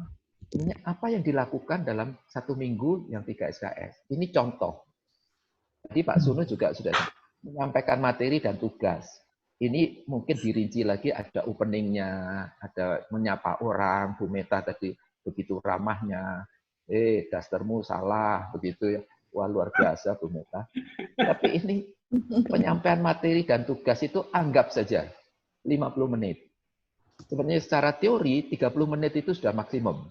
ini apa yang dilakukan dalam 1 minggu yang 3 SKS? Ini contoh. Jadi Pak Sunu juga sudah menyampaikan materi dan tugas. Ini mungkin dirinci lagi, ada openingnya, ada menyapa orang, Bu Meta tadi begitu ramahnya, dastermu salah, begitu ya. Wah, luar biasa Bu Meta. Tapi ini penyampaian materi dan tugas itu anggap saja 50 menit. Sebenarnya secara teori 30 menit itu sudah maksimum.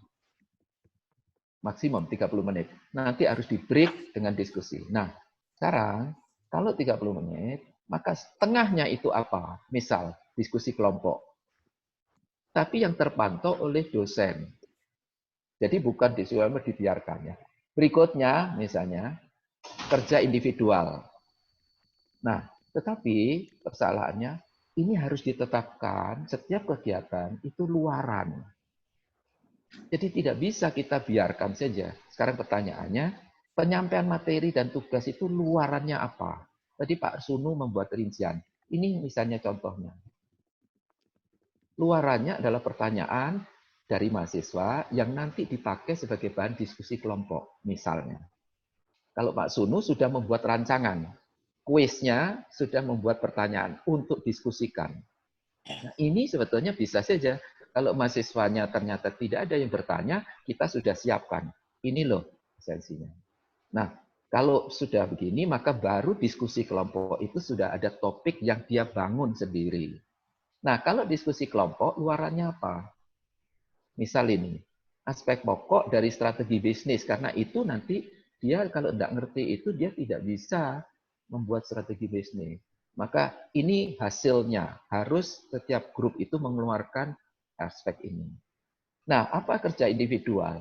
Maksimum 30 menit. Nanti harus di break dengan diskusi. Nah, sekarang kalau 30 menit, maka setengahnya itu apa? Misal, diskusi kelompok. Tapi yang terpantau oleh dosen. Jadi bukan dibiarkannya. Berikutnya, misalnya, kerja individual. Nah, tetapi kesalahannya, ini harus ditetapkan setiap kegiatan itu luaran. Jadi tidak bisa kita biarkan saja. Sekarang pertanyaannya, penyampaian materi dan tugas itu luarannya apa? Tadi Pak Sunu membuat rincian. Ini misalnya contohnya. Luarannya adalah pertanyaan dari mahasiswa yang nanti dipakai sebagai bahan diskusi kelompok, misalnya. Kalau Pak Sunu sudah membuat rancangan, kuisnya sudah membuat pertanyaan untuk diskusikan. Nah, ini sebetulnya bisa saja kalau mahasiswanya ternyata tidak ada yang bertanya, kita sudah siapkan. Ini loh esensinya. Nah, kalau sudah begini, maka baru diskusi kelompok itu sudah ada topik yang dia bangun sendiri. Nah, kalau diskusi kelompok, luarannya apa? Misal ini, aspek pokok dari strategi bisnis, karena itu nanti dia kalau tidak ngerti itu, dia tidak bisa membuat strategi bisnis. Maka ini hasilnya, harus setiap grup itu mengeluarkan aspek ini. Nah, apa kerja individual?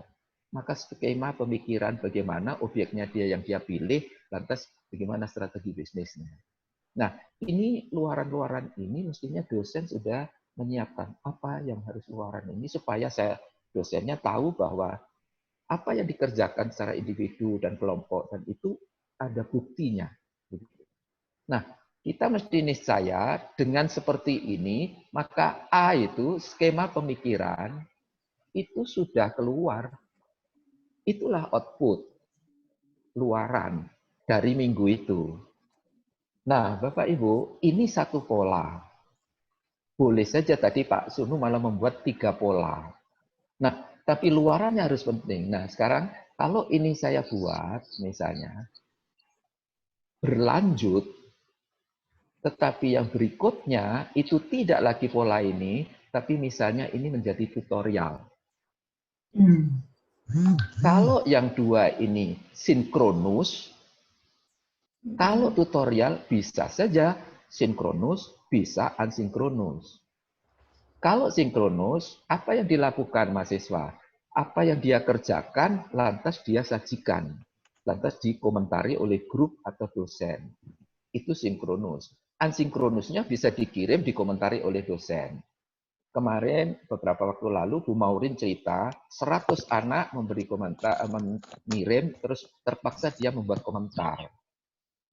Maka skema pemikiran bagaimana objeknya dia yang dia pilih, lantas bagaimana strategi bisnisnya. Nah, ini luaran-luaran ini mestinya dosen sudah menyiapkan apa yang harus luaran ini supaya dosennya tahu bahwa apa yang dikerjakan secara individu dan kelompok dan itu ada buktinya. Nah, kita mesti niscaya dengan seperti ini, maka A itu skema pemikiran itu sudah keluar. Itulah output luaran dari minggu itu. Nah, Bapak Ibu, ini satu pola. Boleh saja tadi Pak Sunu malah membuat 3 pola. Nah, tapi luarannya harus penting. Nah, sekarang kalau ini saya buat, misalnya, berlanjut, tetapi yang berikutnya itu tidak lagi pola ini, tapi misalnya ini menjadi tutorial. Kalau yang 2 ini sinkronus, kalau tutorial bisa saja sinkronus, bisa asinkronus. Kalau sinkronus, apa yang dilakukan mahasiswa? Apa yang dia kerjakan, lantas dia sajikan. Lantas dikomentari oleh grup atau dosen. Itu sinkronus. Asinkronusnya bisa dikirim, dikomentari oleh dosen. Kemarin, beberapa waktu lalu, Bu Maurin cerita, 100 anak memberi komentar, mengirim, terus terpaksa dia membuat komentar.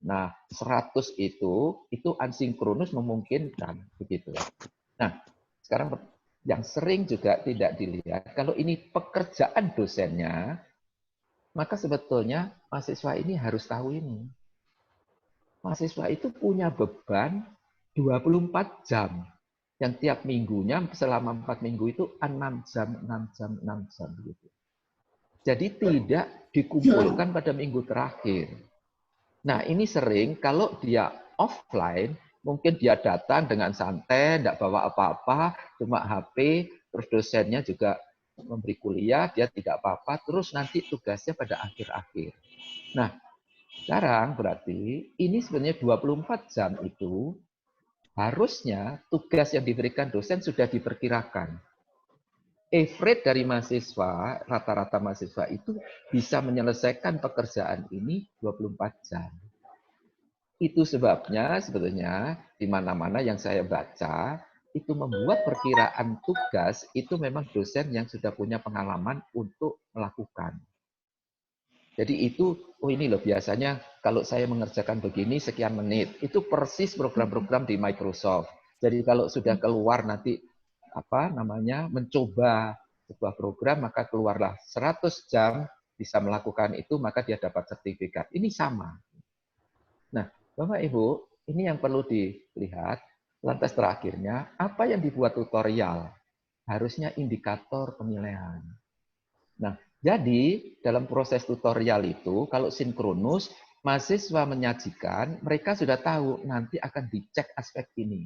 Nah, 100 itu asinkronus memungkinkan begitu. Nah, sekarang yang sering juga tidak dilihat, kalau ini pekerjaan dosennya, maka sebetulnya mahasiswa ini harus tahu ini. Mahasiswa itu punya beban 24 jam. Yang tiap minggunya selama 4 minggu itu 6 jam, 6 jam, 6 jam. Gitu. Jadi tidak dikumpulkan pada minggu terakhir. Nah, ini sering kalau dia offline, mungkin dia datang dengan santai, tidak bawa apa-apa, cuma HP, terus dosennya juga memberi kuliah, dia tidak apa-apa, terus nanti tugasnya pada akhir-akhir. Nah, sekarang berarti ini sebenarnya 24 jam itu harusnya tugas yang diberikan dosen sudah diperkirakan. Average dari mahasiswa, rata-rata mahasiswa itu bisa menyelesaikan pekerjaan ini 24 jam. Itu sebabnya sebetulnya di mana-mana yang saya baca, itu membuat perkiraan tugas itu memang dosen yang sudah punya pengalaman untuk melakukan. Jadi itu, oh ini loh biasanya kalau saya mengerjakan begini sekian menit, itu persis program-program di Microsoft. Jadi kalau sudah keluar nanti mencoba sebuah program, maka keluarlah 100 jam bisa melakukan itu, maka dia dapat sertifikat. Ini sama. Nah, Bapak Ibu, ini yang perlu dilihat. Lantas terakhirnya, apa yang dibuat tutorial? Harusnya indikator penilaian. Nah, Jadi, dalam proses tutorial itu, kalau sinkronus, mahasiswa menyajikan, mereka sudah tahu nanti akan dicek aspek ini.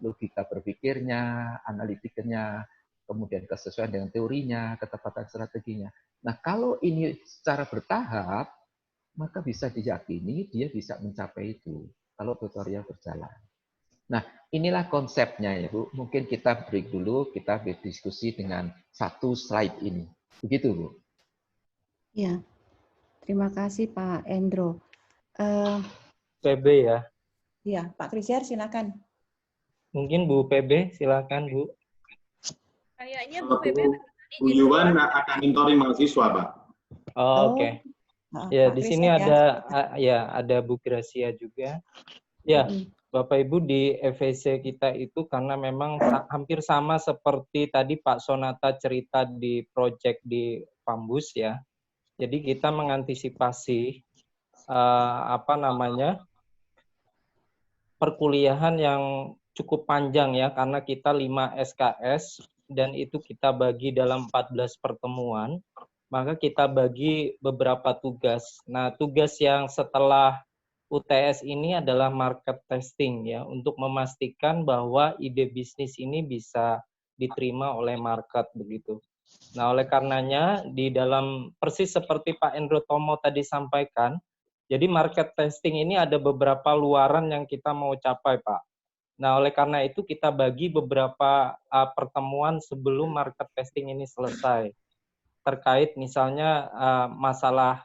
Logika berpikirnya, analitiknya, kemudian kesesuaian dengan teorinya, ketepatan strateginya. Nah, kalau ini secara bertahap, maka bisa diyakini dia bisa mencapai itu kalau tutorial berjalan. Nah, inilah konsepnya ya Bu. Mungkin kita break dulu, kita berdiskusi dengan satu slide ini. Begitu Bu. Ya, terima kasih Pak Endro. PB ya. Ya, Pak Krisyar silakan. Mungkin Bu PB silakan Bu. Kayaknya Bu PB Bu Yuwan akan mentoring mahasiswa, Pak. Oh, oke. Ya, Pak di sini Krisyar, ada Bu Gracia juga. Ya, Bapak Ibu di FEC kita itu karena memang hampir sama seperti tadi Pak Sonata cerita di proyek di Pambus ya. Jadi kita mengantisipasi perkuliahan yang cukup panjang ya karena kita 5 SKS dan itu kita bagi dalam 14 pertemuan. Maka kita bagi beberapa tugas. Nah, tugas yang setelah UTS ini adalah market testing ya untuk memastikan bahwa ide bisnis ini bisa diterima oleh market begitu. Nah, oleh karenanya di dalam persis seperti Pak Endro Tomo tadi sampaikan, jadi market testing ini ada beberapa luaran yang kita mau capai, Pak. Nah, oleh karena itu kita bagi beberapa pertemuan sebelum market testing ini selesai. Terkait misalnya masalah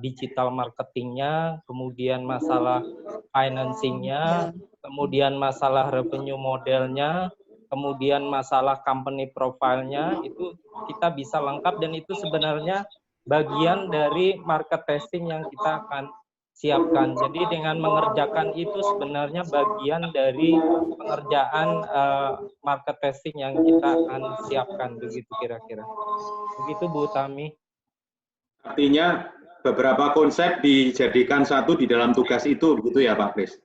digital marketingnya, kemudian masalah financingnya, kemudian masalah revenue modelnya, kemudian masalah company profile-nya, itu kita bisa lengkap dan itu sebenarnya bagian dari market testing yang kita akan siapkan. Jadi dengan mengerjakan itu sebenarnya bagian dari pengerjaan market testing yang kita akan siapkan, begitu kira-kira. Begitu Bu Tami. Artinya beberapa konsep dijadikan satu di dalam tugas itu, begitu ya Pak Kris?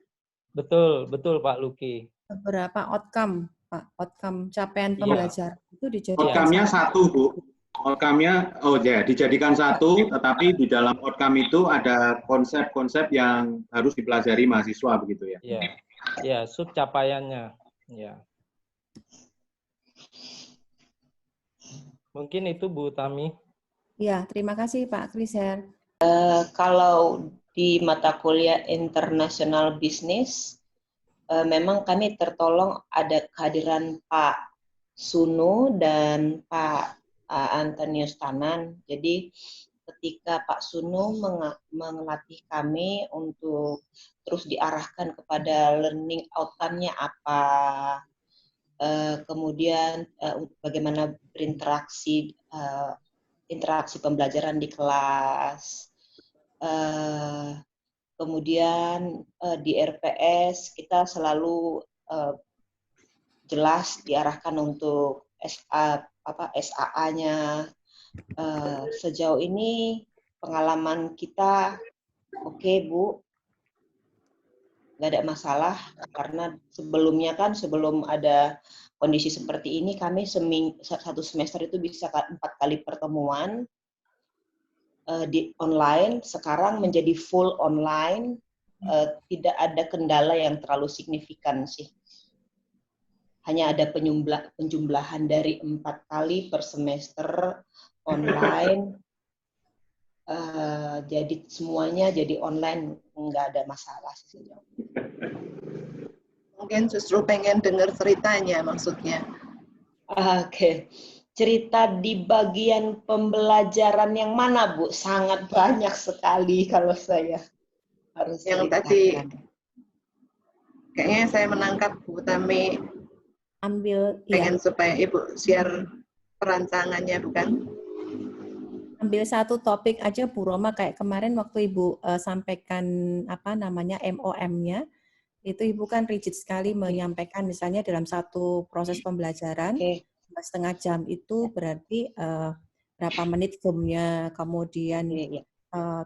Betul, betul Pak Luki. Beberapa outcome, Pak, outcome capaian pembelajaran itu dijadikan outcome-nya satu, Bu. Outcome-nya, dijadikan satu, tetapi di dalam outcome itu ada konsep-konsep yang harus dipelajari mahasiswa, begitu ya? Iya, ya, sub capaiannya. Ya. Mungkin itu Bu Tami. Ya, terima kasih Pak Krisyar. Kalau di mata kuliah internasional bisnis, memang kami tertolong ada kehadiran Pak Sunu dan Pak Antonius Tanan. Jadi ketika Pak Sunu melatih kami untuk terus diarahkan kepada learning outcome-nya apa, kemudian bagaimana berinteraksi, interaksi pembelajaran di kelas, kemudian di RPS kita selalu jelas diarahkan untuk SAA-nya. Sejauh ini pengalaman kita oke, Bu, nggak ada masalah karena sebelumnya kan sebelum ada kondisi seperti ini kami satu semester itu bisa 4 kali pertemuan di online, sekarang menjadi full online, tidak ada kendala yang terlalu signifikan sih. Hanya ada penjumlahan dari 4 kali per semester online, jadi semuanya jadi online, nggak ada masalah sih. Mungkin justru pengen dengar ceritanya maksudnya. Oke. Cerita di bagian pembelajaran yang mana, Bu? Sangat banyak sekali kalau saya harus yang ceritakan. Tadi kayaknya saya menangkap Bu Tami pengen supaya Ibu share perancangannya, bukan? Ambil satu topik aja Bu Roma, kayak kemarin waktu Ibu sampaikan MOM-nya, itu Ibu kan rigid sekali menyampaikan misalnya dalam satu proses pembelajaran 2,5 jam itu berarti berapa menit zoom-nya, kemudian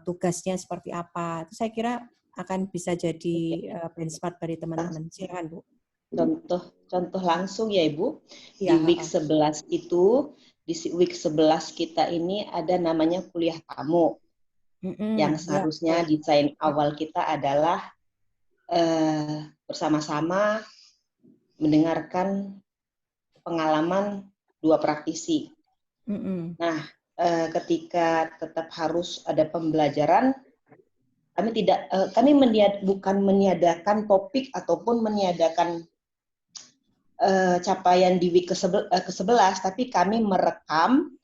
tugasnya seperti apa. Itu saya kira akan bisa jadi benchmark dari teman-teman. Silakan Bu. Contoh langsung ya Ibu. Di week 11 itu di week 11 kita ini ada namanya kuliah tamu. Yang seharusnya desain awal kita adalah bersama-sama mendengarkan pengalaman 2 praktisi. Nah, ketika tetap harus ada pembelajaran, kami bukan meniadakan topik ataupun meniadakan capaian di week ke-11, tapi kami merekam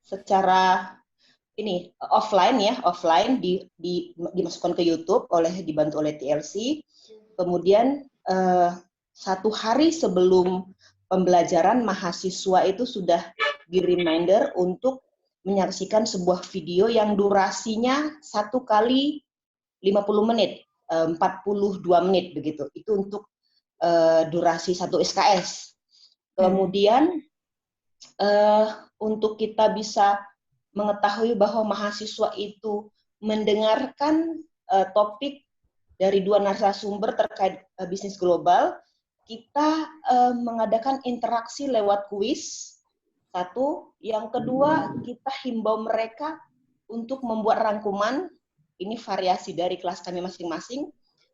secara offline dimasukkan ke YouTube dibantu oleh TLC. Kemudian 1 hari sebelum pembelajaran, mahasiswa itu sudah di reminder untuk menyaksikan sebuah video yang durasinya 1 kali 50 menit, 42 menit begitu. Itu untuk durasi 1 SKS. Kemudian untuk kita bisa mengetahui bahwa mahasiswa itu mendengarkan topik dari 2 narasumber terkait bisnis global, kita mengadakan interaksi lewat kuis. 1, yang kedua kita himbau mereka untuk membuat rangkuman. Ini variasi dari kelas kami masing-masing,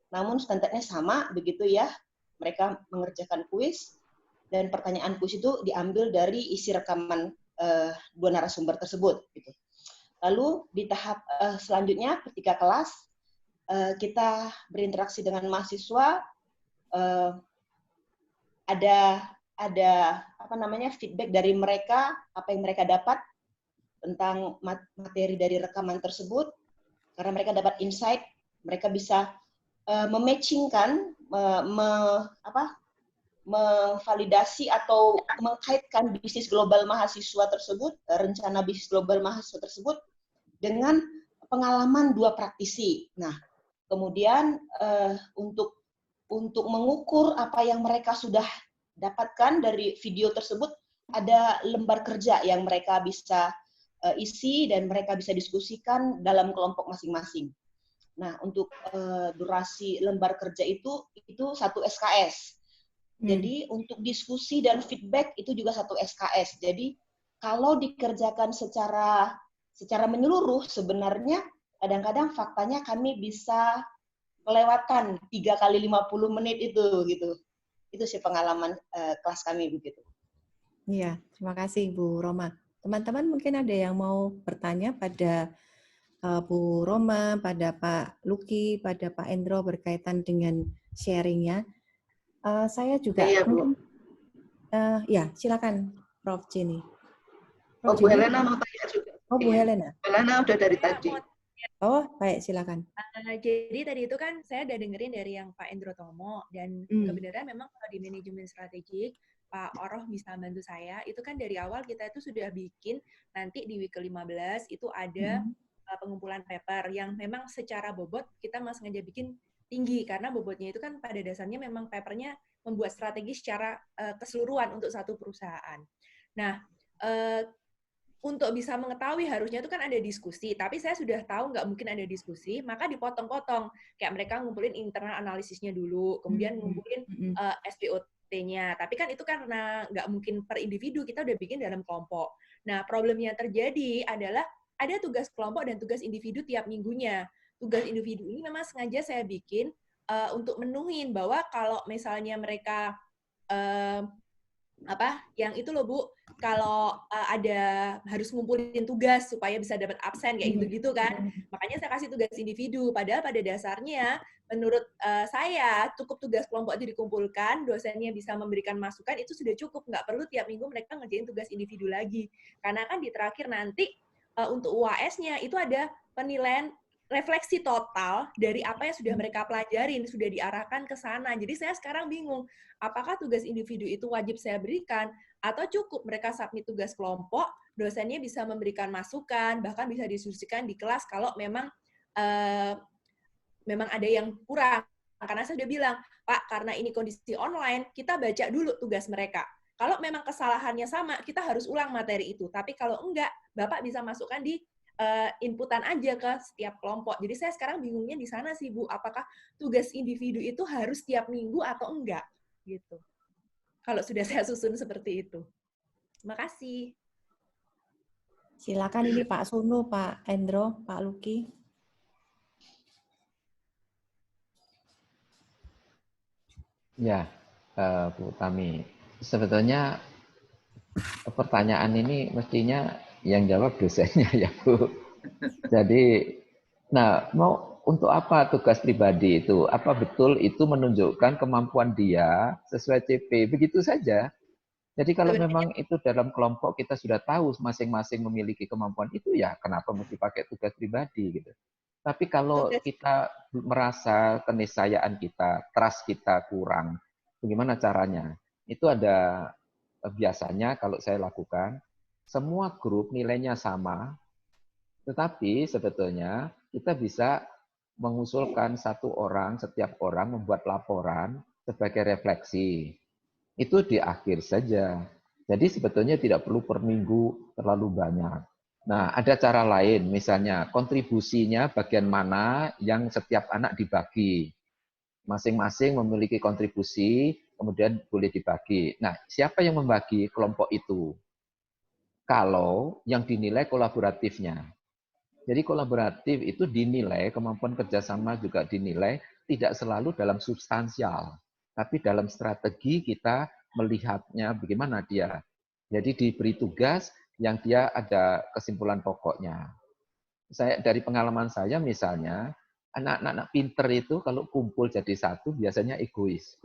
namun standarnya sama begitu ya. Mereka mengerjakan kuis dan pertanyaan kuis itu diambil dari isi rekaman 2 narasumber tersebut. Gitu. Lalu di tahap selanjutnya ketika kelas kita berinteraksi dengan mahasiswa, ada feedback dari mereka, apa yang mereka dapat tentang materi dari rekaman tersebut. Karena mereka dapat insight, mereka bisa mematchingkan, memvalidasi atau mengkaitkan bisnis global mahasiswa tersebut, rencana bisnis global mahasiswa tersebut dengan pengalaman 2 praktisi. Nah, kemudian untuk mengukur apa yang mereka sudah dapatkan dari video tersebut, ada lembar kerja yang mereka bisa isi dan mereka bisa diskusikan dalam kelompok masing-masing. Nah, untuk durasi lembar kerja itu 1 SKS. Jadi untuk diskusi dan feedback itu juga 1 SKS. Jadi kalau dikerjakan secara menyeluruh, sebenarnya kadang-kadang faktanya kami bisa kelewatan 3 kali 50 menit itu gitu. Itu sih pengalaman kelas kami begitu. Iya, terima kasih Bu Roma. Teman-teman mungkin ada yang mau bertanya pada Bu Roma, pada Pak Luki, pada Pak Endro berkaitan dengan sharingnya. Saya juga mungkin, ya silakan Prof. Jenny. Bu Helena mau tanya juga. Oh, Bu Helena. Helena udah dari tadi. Oh, baik, silakan. Jadi tadi itu kan saya udah dengerin dari yang Pak Endro Tomo, dan kebenaran memang kalau di manajemen strategik, Pak Oroh bisa bantu saya, itu kan dari awal kita itu sudah bikin nanti di week ke-15 itu ada pengumpulan paper yang memang secara bobot kita masih sengaja bikin tinggi, karena bobotnya itu kan pada dasarnya memang papernya membuat strategi secara keseluruhan untuk satu perusahaan. Nah, untuk bisa mengetahui harusnya itu kan ada diskusi, tapi saya sudah tahu nggak mungkin ada diskusi, maka dipotong-potong. Kayak mereka ngumpulin internal analisisnya dulu, kemudian ngumpulin SPOT-nya. Tapi kan itu karena nggak mungkin per individu, kita udah bikin dalam kelompok. Nah, problemnya terjadi adalah ada tugas kelompok dan tugas individu tiap minggunya. Tugas individu ini memang sengaja saya bikin untuk menuhin bahwa kalau misalnya mereka yang itu loh Bu, kalau ada harus ngumpulin tugas supaya bisa dapat absen kayak gitu-gitu kan. Makanya saya kasih tugas individu, padahal pada dasarnya menurut saya cukup tugas kelompok itu dikumpulkan, dosennya bisa memberikan masukan, itu sudah cukup, nggak perlu tiap minggu mereka ngerjain tugas individu lagi. Karena kan di terakhir nanti untuk UAS-nya itu ada penilaian refleksi total dari apa yang sudah mereka pelajarin, sudah diarahkan ke sana. Jadi saya sekarang bingung, apakah tugas individu itu wajib saya berikan, atau cukup mereka submit tugas kelompok, dosennya bisa memberikan masukan, bahkan bisa didiskusikan di kelas kalau memang ada yang kurang. Karena saya sudah bilang, Pak, karena ini kondisi online, kita baca dulu tugas mereka. Kalau memang kesalahannya sama, kita harus ulang materi itu. Tapi kalau enggak, Bapak bisa masukkan di inputan aja ke setiap kelompok. Jadi saya sekarang bingungnya di sana sih Bu, apakah tugas individu itu harus tiap minggu atau enggak gitu. kalau sudah saya susun seperti itu. Terima kasih. Silakan ini Pak Sunu, Pak Endro, Pak Luki. Ya, Bu Tami. Sebetulnya pertanyaan ini mestinya yang jawab dosennya ya Bu. Jadi, nah mau untuk apa tugas pribadi itu? Apa betul itu menunjukkan kemampuan dia sesuai CP? Begitu saja. Jadi kalau memang itu dalam kelompok kita sudah tahu masing-masing memiliki kemampuan itu, ya kenapa mesti pakai tugas pribadi gitu. Tapi kalau kita merasa keniscayaan kita, trust kita kurang, bagaimana caranya? Itu ada biasanya kalau saya lakukan, semua grup nilainya sama, tetapi sebetulnya kita bisa mengusulkan setiap orang membuat laporan sebagai refleksi. Itu di akhir saja. Jadi sebetulnya tidak perlu per minggu terlalu banyak. Nah, ada cara lain, misalnya kontribusinya bagian mana yang setiap anak dibagi. Masing-masing memiliki kontribusi, kemudian boleh dibagi. Nah, siapa yang membagi kelompok itu? Kalau yang dinilai kolaboratifnya. Jadi kolaboratif itu dinilai, kemampuan kerjasama juga dinilai, tidak selalu dalam substansial. Tapi dalam strategi kita melihatnya bagaimana dia. Jadi diberi tugas yang dia ada kesimpulan pokoknya. Dari pengalaman saya misalnya, anak-anak pinter itu kalau kumpul jadi satu biasanya egois.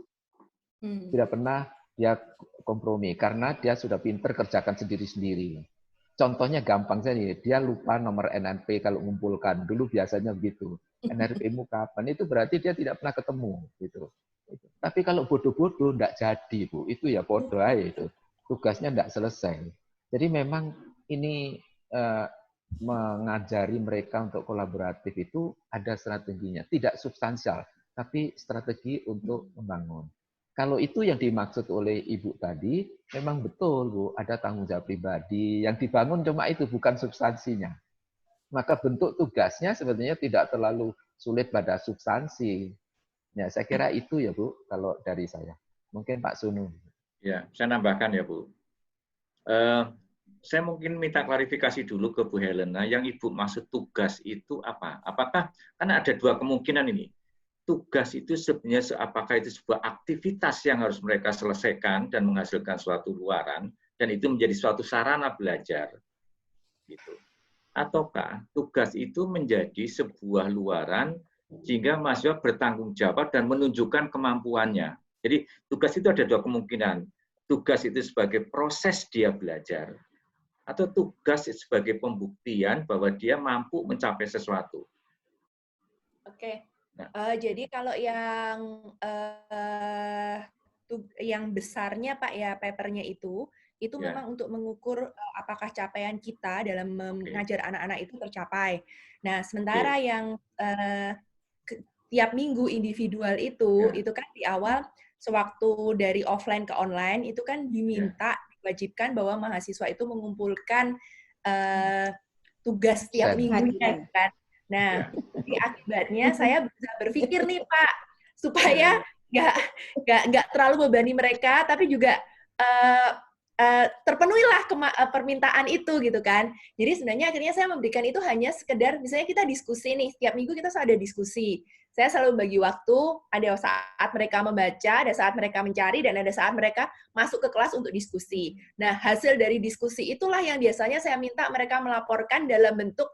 Tidak pernah dia kompromi karena dia sudah pinter kerjakan sendiri-sendiri. Contohnya gampang saja, dia lupa nomor NNP kalau ngumpulkan. Dulu biasanya begitu. NNP-mu kapan? Itu berarti dia tidak pernah ketemu gitu. Tapi kalau bodoh-bodoh enggak jadi, Bu. Itu ya bodoh aja itu. Tugasnya enggak selesai. Jadi memang ini mengajari mereka untuk kolaboratif itu ada strateginya. Tidak substansial, tapi strategi untuk membangun. Kalau itu yang dimaksud oleh Ibu tadi, memang betul, Bu. Ada tanggung jawab pribadi. Yang dibangun cuma itu, bukan substansinya. Maka bentuk tugasnya sebenarnya tidak terlalu sulit pada substansi. Ya, saya kira itu ya, Bu, kalau dari saya. Mungkin Pak Sunu. Ya, saya nambahkan ya, Bu. Saya mungkin minta klarifikasi dulu ke Bu Helena. Yang Ibu maksud tugas itu apa? Apakah, karena ada dua kemungkinan ini. Tugas itu sebenarnya apakah itu sebuah aktivitas yang harus mereka selesaikan dan menghasilkan suatu luaran, dan itu menjadi suatu sarana belajar. Gitu. Ataukah tugas itu menjadi sebuah luaran sehingga mahasiswa bertanggung jawab dan menunjukkan kemampuannya. Jadi tugas itu ada dua kemungkinan. Tugas itu sebagai proses dia belajar, atau tugas sebagai pembuktian bahwa dia mampu mencapai sesuatu. Oke. Jadi kalau yang besarnya Pak ya papernya itu memang untuk mengukur apakah capaian kita dalam mengajar anak-anak itu tercapai. Nah, sementara yang tiap minggu individual itu kan di awal sewaktu dari offline ke online itu kan diwajibkan bahwa mahasiswa itu mengumpulkan tugas tiap minggunya kan. Nah, akibatnya saya bisa berpikir nih Pak, supaya nggak terlalu membebani mereka, tapi juga terpenuhilah permintaan itu gitu kan. Jadi sebenarnya akhirnya saya memberikan itu hanya sekedar, misalnya kita diskusi nih, setiap minggu kita selalu ada diskusi. Saya selalu bagi waktu, ada saat mereka membaca, ada saat mereka mencari, dan ada saat mereka masuk ke kelas untuk diskusi. Nah, hasil dari diskusi itulah yang biasanya saya minta mereka melaporkan dalam bentuk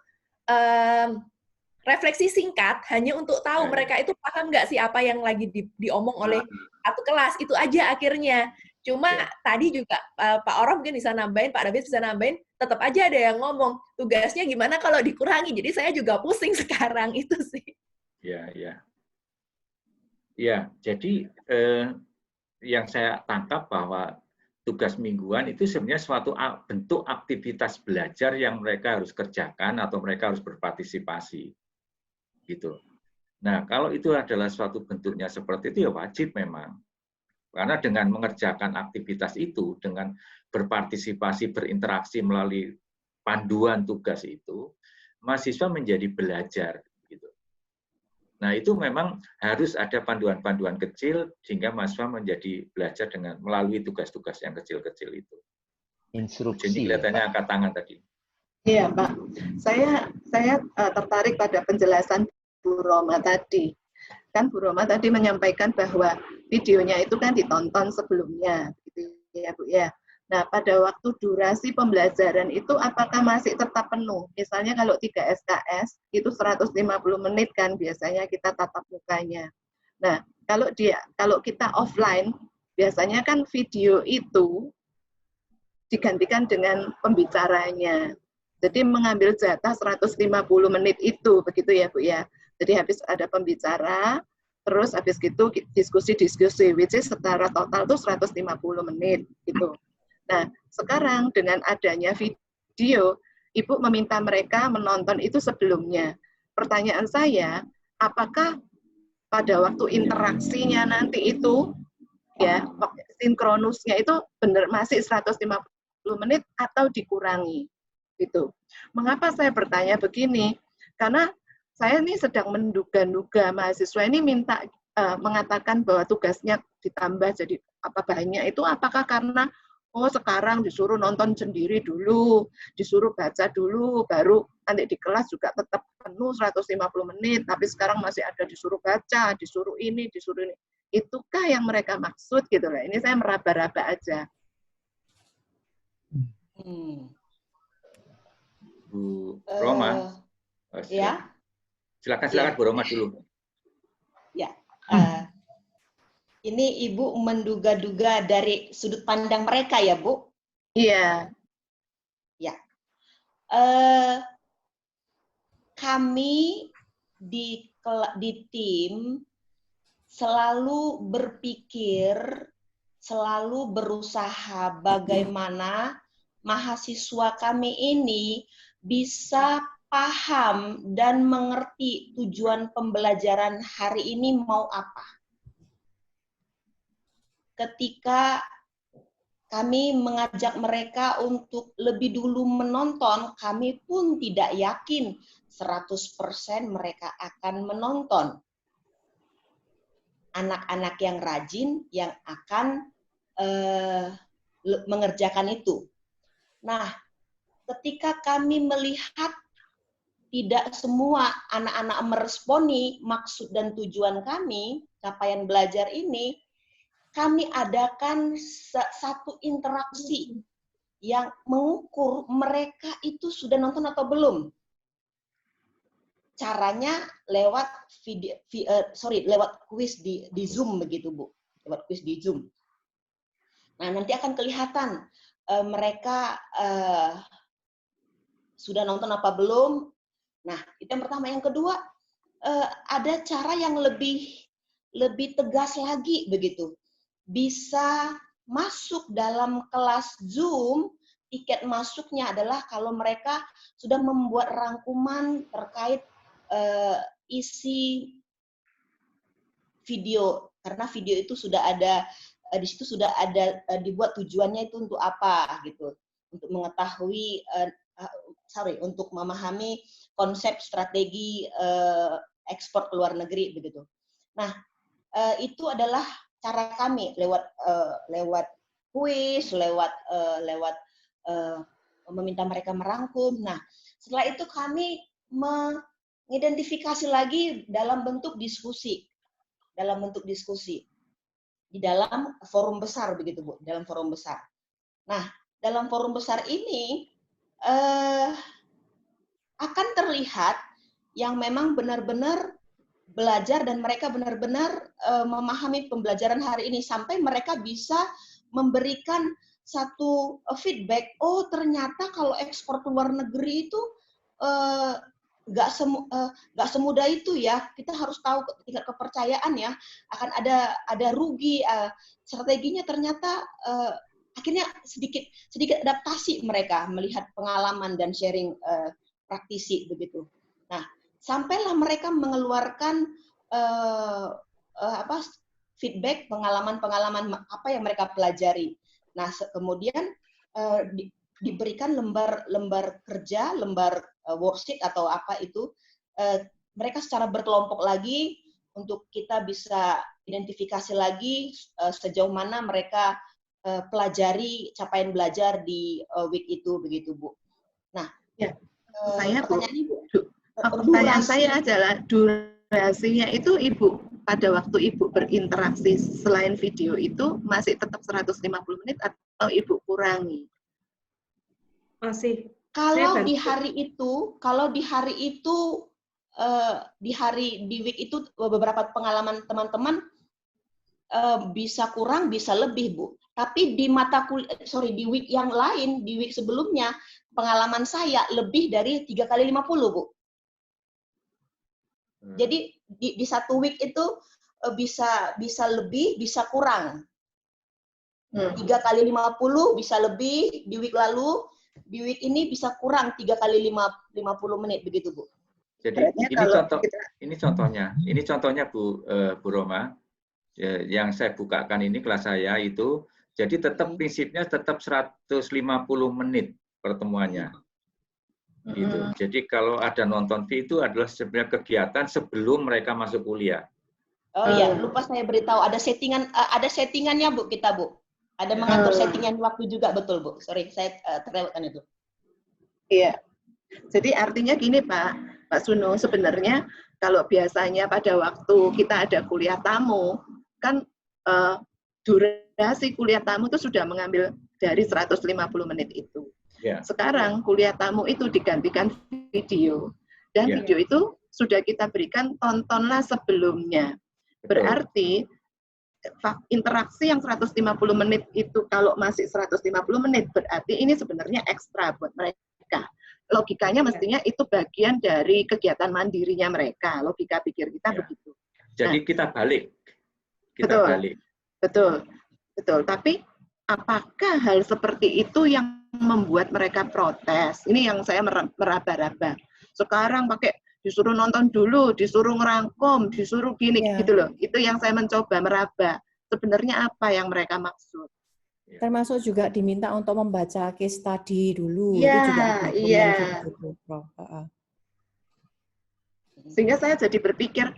refleksi singkat, hanya untuk tahu mereka itu paham nggak sih apa yang lagi diomong oleh satu kelas. Itu aja akhirnya. Cuma tadi juga Pak Oroh mungkin bisa nambahin, Pak David bisa nambahin, tetap aja ada yang ngomong, tugasnya gimana kalau dikurangi. Jadi saya juga pusing sekarang, itu sih. Ya, jadi yang saya tangkap bahwa tugas mingguan itu sebenarnya suatu bentuk aktivitas belajar yang mereka harus kerjakan atau mereka harus berpartisipasi. Gitu. Nah, kalau itu adalah suatu bentuknya seperti itu, ya wajib memang. Karena dengan mengerjakan aktivitas itu, dengan berpartisipasi, berinteraksi melalui panduan tugas itu, mahasiswa menjadi belajar. Gitu. Nah, itu memang harus ada panduan-panduan kecil sehingga mahasiswa menjadi belajar dengan melalui tugas-tugas yang kecil-kecil itu. Instruksi. Jadi kelihatannya angkat tangan tadi. Iya, Pak. Saya tertarik pada penjelasan Bu Roma tadi. Kan Bu Roma tadi menyampaikan bahwa videonya itu kan ditonton sebelumnya, gitu ya, Bu ya. Nah, pada waktu durasi pembelajaran itu apakah masih tetap penuh? Misalnya kalau 3 SKS itu 150 menit kan biasanya kita tatap mukanya. Nah, kalau kita offline biasanya kan video itu digantikan dengan pembicaranya. Jadi mengambil jatah 150 menit itu, begitu ya Bu ya. Jadi habis ada pembicara, terus habis gitu diskusi-diskusi, which is secara total itu 150 menit gitu. Nah, sekarang dengan adanya video, Ibu meminta mereka menonton itu sebelumnya. Pertanyaan saya, apakah pada waktu interaksinya nanti itu, ya, sinkronusnya itu benar masih 150 menit atau dikurangi? Gitu. Mengapa saya bertanya begini? Karena saya ini sedang menduga-duga mahasiswa ini minta mengatakan bahwa tugasnya ditambah jadi apa banyak itu apakah karena sekarang disuruh nonton sendiri dulu, disuruh baca dulu, baru nanti di kelas juga tetap penuh 150 menit, tapi sekarang masih ada disuruh baca, disuruh ini, disuruh ini. Itukah yang mereka maksud gitu lah. Ini saya meraba-raba aja. Bu Roma, ya. Silakan Bu Roma dulu. Ya. Ini Ibu menduga-duga dari sudut pandang mereka ya, Bu? Iya. Ya. Kami di tim selalu berpikir, selalu berusaha bagaimana mahasiswa kami ini bisa paham dan mengerti tujuan pembelajaran hari ini mau apa. Ketika kami mengajak mereka untuk lebih dulu menonton, kami pun tidak yakin 100% mereka akan menonton. Anak-anak yang rajin yang akan mengerjakan itu. Nah, ketika kami melihat tidak semua anak-anak meresponi maksud dan tujuan kami, capaian belajar ini, kami adakan satu interaksi yang mengukur mereka itu sudah nonton atau belum. Caranya lewat lewat kuis di Zoom begitu, Bu. Lewat kuis di Zoom. Nah, nanti akan kelihatan mereka sudah nonton apa belum. Nah, itu yang pertama. Yang kedua, ada cara yang lebih tegas lagi begitu. Bisa masuk dalam kelas Zoom, tiket masuknya adalah kalau mereka sudah membuat rangkuman terkait isi video, karena video itu sudah ada di situ, sudah ada dibuat tujuannya itu untuk apa gitu, untuk mengetahui untuk memahami konsep strategi ekspor ke luar negeri begitu. Nah, itu adalah cara kami lewat kuis, lewat meminta mereka merangkum. Nah, setelah itu kami mengidentifikasi lagi dalam bentuk diskusi, di dalam forum besar begitu, Bu, dalam forum besar. Nah, dalam forum besar ini akan terlihat yang memang benar-benar belajar dan mereka benar-benar memahami pembelajaran hari ini sampai mereka bisa memberikan satu feedback, oh ternyata kalau ekspor ke luar negeri itu nggak semudah itu ya, kita harus tahu tingkat kepercayaan ya, akan ada rugi, strateginya ternyata akhirnya sedikit adaptasi mereka melihat pengalaman dan sharing praktisi begitu. Nah, sampailah mereka mengeluarkan feedback, pengalaman-pengalaman apa yang mereka pelajari. Nah, kemudian diberikan lembar kerja, lembar worksheet atau apa itu mereka secara berkelompok lagi untuk kita bisa identifikasi lagi sejauh mana mereka pelajari capaian belajar di week itu, begitu Bu. Nah, ya, saya Bu, pertanyaan pertanyaan saya adalah durasinya itu Ibu pada waktu Ibu berinteraksi selain video itu masih tetap 150 menit atau Ibu kurangi? Masih. Kalau di hari itu, di week itu beberapa pengalaman teman-teman bisa kurang, bisa lebih, Bu. Tapi di di week yang lain, di week sebelumnya, pengalaman saya lebih dari 3 kali 50, Bu. Jadi di satu week itu bisa lebih, bisa kurang. 3 kali 50 bisa lebih di week lalu, di week ini bisa kurang 3 kali 50 menit, begitu Bu. Jadi ini contohnya Bu Roma, yang saya bukakan ini kelas saya itu, jadi tetap prinsipnya tetap 150 menit pertemuannya. Gitu. Jadi kalau ada nonton V itu adalah sebenarnya kegiatan sebelum mereka masuk kuliah. Oh iya, lupa saya beritahu ada settingannya Bu, kita Bu. Ada mengatur settingan waktu juga, betul Bu. Sorry, saya terlewatkan itu. Iya. Jadi artinya gini Pak Suno, sebenarnya kalau biasanya pada waktu kita ada kuliah tamu, kan durasi kuliah tamu itu sudah mengambil dari 150 menit itu. Yeah. Sekarang kuliah tamu itu digantikan video. Dan video itu sudah kita berikan tontonlah sebelumnya. Berarti interaksi yang 150 menit itu kalau masih 150 menit berarti ini sebenarnya ekstra buat mereka. Logikanya mestinya itu bagian dari kegiatan mandirinya mereka. Logika pikir kita begitu. Jadi kita balik. Betul. Tapi apakah hal seperti itu yang membuat mereka protes? Ini yang saya meraba-raba. Sekarang pakai disuruh nonton dulu, disuruh ngerangkum, disuruh gini gitu loh. Itu yang saya mencoba meraba. Sebenarnya apa yang mereka maksud? Termasuk juga diminta untuk membaca case study dulu. Iya. Sehingga saya jadi berpikir,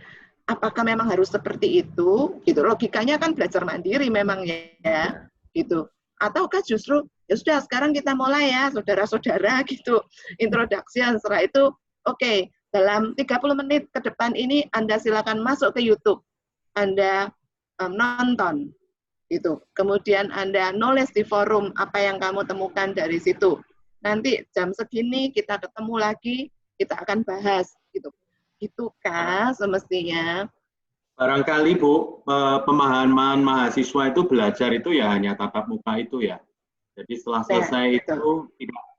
apakah memang harus seperti itu? Gitu. Logikanya kan belajar mandiri memang ya, gitu. Ataukah justru ya sudah sekarang kita mulai ya, saudara-saudara gitu. Introduction, setelah itu oke, dalam 30 menit ke depan ini Anda silakan masuk ke YouTube. Anda nonton. Itu. Kemudian Anda nulis di forum apa yang kamu temukan dari situ. Nanti jam segini kita ketemu lagi, kita akan bahas gitu. Itukah semestinya? Barangkali Bu, pemahaman mahasiswa itu belajar itu ya hanya tatap muka itu ya. Jadi setelah selesai itu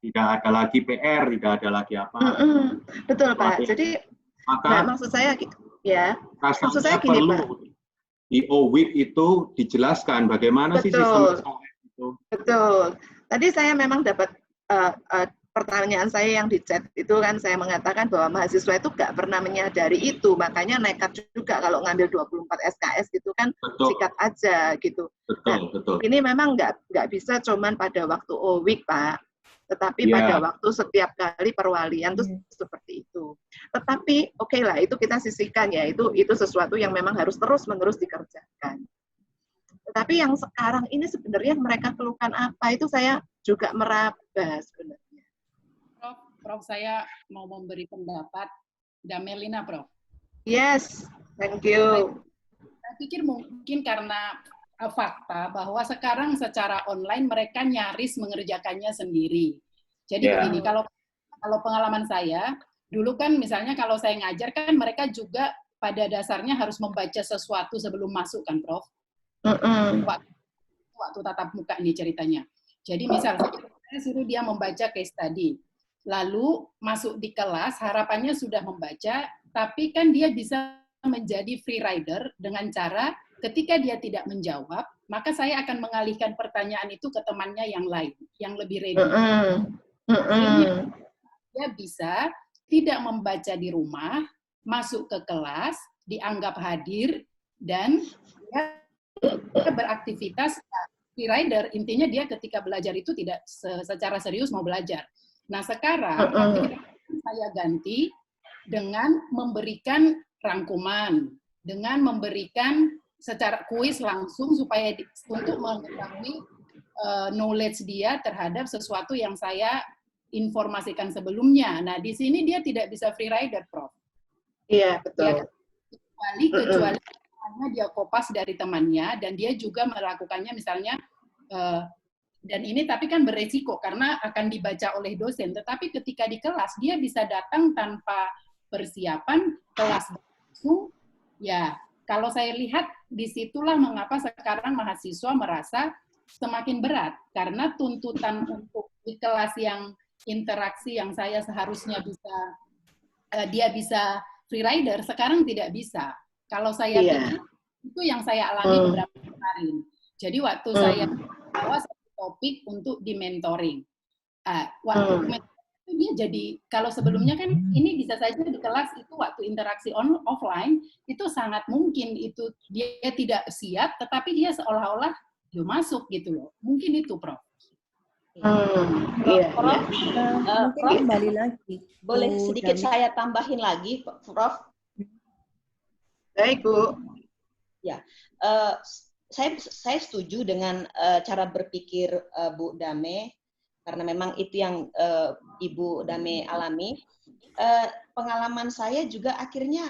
tidak ada lagi PR, tidak ada lagi apa. Betul Pak. Jadi maksud saya ya. Maksud saya gini Pak. Di O-Week itu dijelaskan bagaimana sih sistem itu. Betul. Tadi saya memang dapat pertanyaan saya yang di chat itu kan saya mengatakan bahwa mahasiswa itu nggak pernah menyadari itu, makanya nekat juga kalau ngambil 24 SKS gitu kan, sikat aja gitu. Betul. Ini memang nggak bisa cuman pada waktu O-Week Pak, tetapi pada waktu setiap kali perwalian itu seperti itu. Tetapi oke lah, itu kita sisihkan ya, itu sesuatu yang memang harus terus-menerus dikerjakan. Tetapi yang sekarang ini sebenarnya mereka keluhkan apa, itu saya juga meraba sebenarnya. Prof, saya mau memberi pendapat. Damelina, Prof. Yes, thank you. Saya pikir mungkin karena fakta bahwa sekarang secara online mereka nyaris mengerjakannya sendiri. Jadi begini, kalau pengalaman saya, dulu kan misalnya kalau saya ngajar kan mereka juga pada dasarnya harus membaca sesuatu sebelum masuk kan, Prof? Waktu tatap muka ini ceritanya. Jadi misalnya saya suruh dia membaca case study. Lalu masuk di kelas, harapannya sudah membaca, tapi kan dia bisa menjadi free rider dengan cara ketika dia tidak menjawab, maka saya akan mengalihkan pertanyaan itu ke temannya yang lain, yang lebih ready. Akhirnya dia bisa tidak membaca di rumah, masuk ke kelas, dianggap hadir, dan dia beraktivitas free rider. Intinya dia ketika belajar itu tidak secara serius mau belajar. Nah sekarang aktivitas saya ganti, dengan memberikan rangkuman, dengan memberikan secara kuis langsung supaya untuk mengetahui knowledge dia terhadap sesuatu yang saya informasikan sebelumnya. Nah, di sini dia tidak bisa free rider, Prof. Iya, betul. Ya, kecuali hanya dia kopas dari temannya dan dia juga melakukannya misalnya dan ini tapi kan beresiko karena akan dibaca oleh dosen. Tetapi ketika di kelas dia bisa datang tanpa persiapan, kelas langsung. Ya, kalau saya lihat disitulah mengapa sekarang mahasiswa merasa semakin berat karena tuntutan untuk di kelas yang interaksi yang saya seharusnya bisa dia bisa free rider sekarang tidak bisa. Kalau saya pikir itu yang saya alami beberapa kemarin. Jadi waktu saya bawa satu topik untuk di mentoring, waktu itu dia jadi kalau sebelumnya kan ini bisa saja di kelas itu waktu interaksi offline itu sangat mungkin itu dia tidak siap, tetapi dia seolah-olah dia masuk gitu loh. Mungkin itu, Prof. Prof, mungkin Prof, kembali lagi. Boleh sedikit saya tambahin lagi, Prof? Baik, Bu. Ya, saya setuju dengan cara berpikir Bu Dame, karena memang itu yang Ibu Dame alami. Pengalaman saya juga akhirnya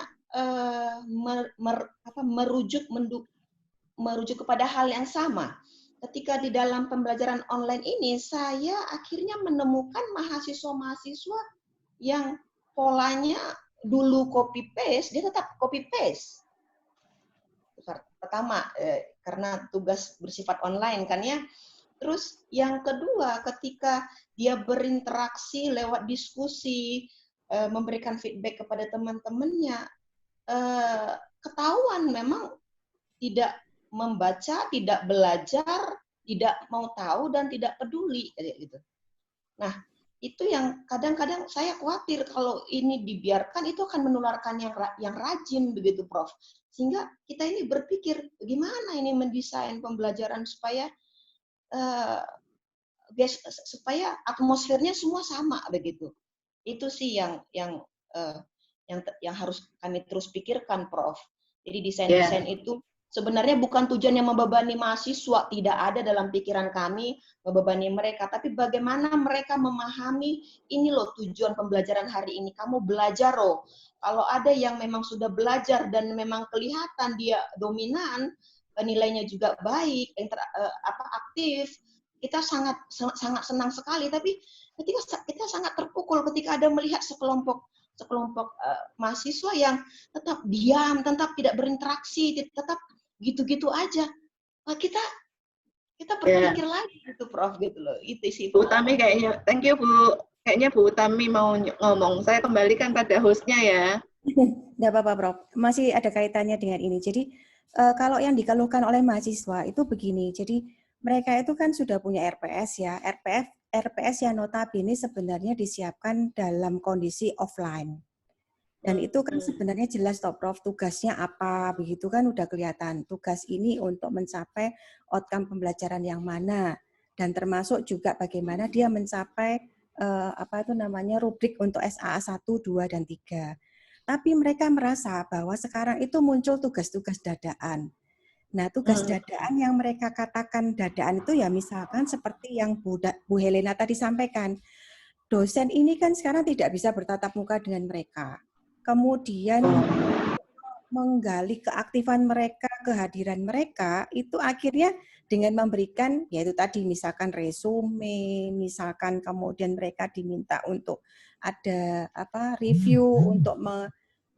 merujuk kepada hal yang sama. Ketika di dalam pembelajaran online ini, saya akhirnya menemukan mahasiswa-mahasiswa yang polanya dulu copy-paste, dia tetap copy-paste. Pertama, karena tugas bersifat online kan ya. Terus yang kedua, ketika dia berinteraksi lewat diskusi, memberikan feedback kepada teman-temannya, ketahuan memang tidak membaca, tidak belajar, tidak mau tahu, dan tidak peduli. Gitu. Nah, itu yang kadang-kadang saya khawatir kalau ini dibiarkan, itu akan menularkan yang rajin, begitu Prof. Sehingga kita ini berpikir, bagaimana ini mendesain pembelajaran supaya atmosfernya semua sama, begitu. Itu sih yang harus kami terus pikirkan, Prof. Jadi desain-desain itu sebenarnya bukan tujuannya membebani mahasiswa, tidak ada dalam pikiran kami membebani mereka, tapi bagaimana mereka memahami ini loh tujuan pembelajaran hari ini. Kamu belajar loh. Kalau ada yang memang sudah belajar dan memang kelihatan dia dominan, nilainya juga baik, aktif, kita sangat senang sekali. Tapi kita sangat terpukul ketika ada melihat sekelompok mahasiswa yang tetap diam, tetap tidak berinteraksi, tetap gitu-gitu aja. Nah, kita berpikir lagi gitu, Prof, gitu loh. Itu sih. Bu Tami kayaknya, thank you Bu. Kayaknya Bu Tami mau ngomong. Saya kembalikan pada hostnya ya. Tidak apa-apa, Prof. Masih ada kaitannya dengan ini. Jadi kalau yang dikeluhkan oleh mahasiswa itu begini. Jadi mereka itu kan sudah punya RPS ya. RPS yang notabene sebenarnya disiapkan dalam kondisi offline. Dan itu kan sebenarnya jelas toh Prof, tugasnya apa, begitu kan udah kelihatan. Tugas ini untuk mencapai outcome pembelajaran yang mana, dan termasuk juga bagaimana dia mencapai rubrik untuk SAA 1, 2, dan 3. Tapi mereka merasa bahwa sekarang itu muncul tugas-tugas dadaan. Nah, tugas dadaan yang mereka katakan dadaan itu ya misalkan seperti yang Bu Helena tadi sampaikan. Dosen ini kan sekarang tidak bisa bertatap muka dengan mereka. Kemudian menggali keaktifan mereka, kehadiran mereka, itu akhirnya dengan memberikan, yaitu tadi misalkan resume, misalkan kemudian mereka diminta untuk ada review untuk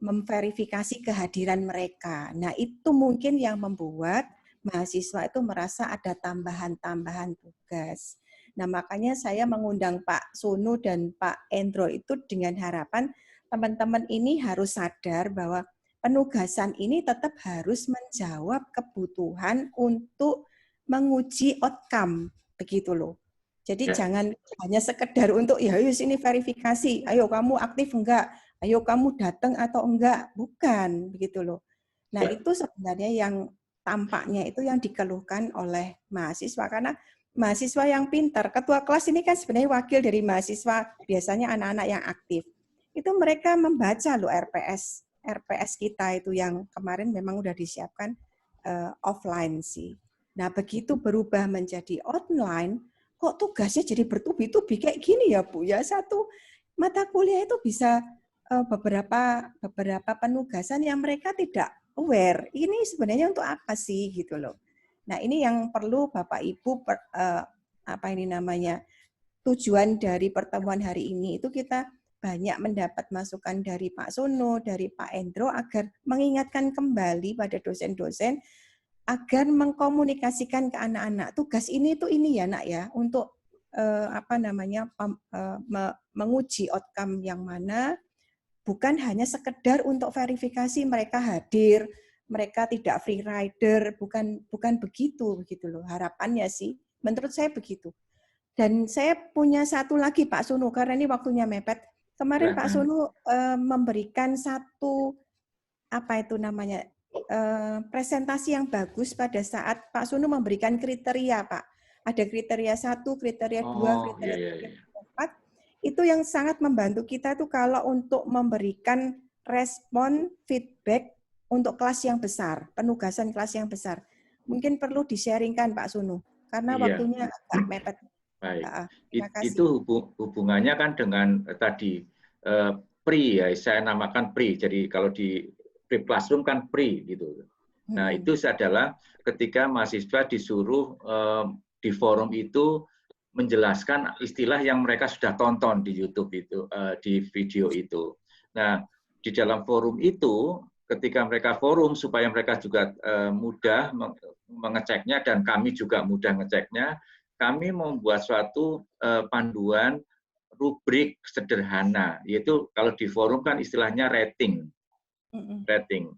memverifikasi kehadiran mereka. Nah, itu mungkin yang membuat mahasiswa itu merasa ada tambahan-tambahan tugas. Nah, makanya saya mengundang Pak Sunu dan Pak Endro itu dengan harapan teman-teman ini harus sadar bahwa penugasan ini tetap harus menjawab kebutuhan untuk menguji outcome, begitu loh. Jadi jangan hanya sekedar untuk ya ayo sini verifikasi, ayo kamu aktif enggak, ayo kamu datang atau enggak, bukan begitu loh. Nah, itu sebenarnya yang tampaknya itu yang dikeluhkan oleh mahasiswa, karena mahasiswa yang pintar, ketua kelas ini kan sebenarnya wakil dari mahasiswa, biasanya anak-anak yang aktif. itu mereka membaca loh RPS kita itu yang kemarin memang udah disiapkan offline sih. Nah, begitu berubah menjadi online, kok tugasnya jadi bertubi-tubi kayak gini ya Bu ya. Satu mata kuliah itu bisa beberapa penugasan yang mereka tidak aware. Ini sebenarnya untuk apa sih gitu loh. Nah, ini yang perlu Bapak Ibu tujuan dari pertemuan hari ini itu kita banyak mendapat masukan dari Pak Sono, dari Pak Endro agar mengingatkan kembali pada dosen-dosen agar mengkomunikasikan ke anak-anak tugas ini tuh ini ya Nak ya untuk menguji outcome yang mana, bukan hanya sekedar untuk verifikasi mereka hadir, mereka tidak free rider, bukan begitu loh harapannya sih. Menurut saya begitu. Dan saya punya satu lagi Pak Sono karena ini waktunya mepet. Kemarin Pak Sono memberikan satu presentasi yang bagus pada saat Pak Sono memberikan kriteria Pak. Ada kriteria 1, kriteria 2, kriteria 3, 4. Itu yang sangat membantu kita tuh kalau untuk memberikan respon feedback untuk kelas yang besar, penugasan kelas yang besar. Mungkin perlu di-sharingkan Pak Sono karena waktunya agak mepet. Baik. Itu hubungannya kan dengan tadi pre ya, saya namakan pre. Jadi kalau di pre classroom kan pre gitu. Nah, itu adalah ketika mahasiswa disuruh di forum itu menjelaskan istilah yang mereka sudah tonton di YouTube itu, di video itu. Nah, di dalam forum itu, ketika mereka forum supaya mereka juga mudah mengeceknya dan kami juga mudah ngeceknya, kami membuat suatu panduan rubrik sederhana, yaitu kalau di forum kan istilahnya rating. Rating.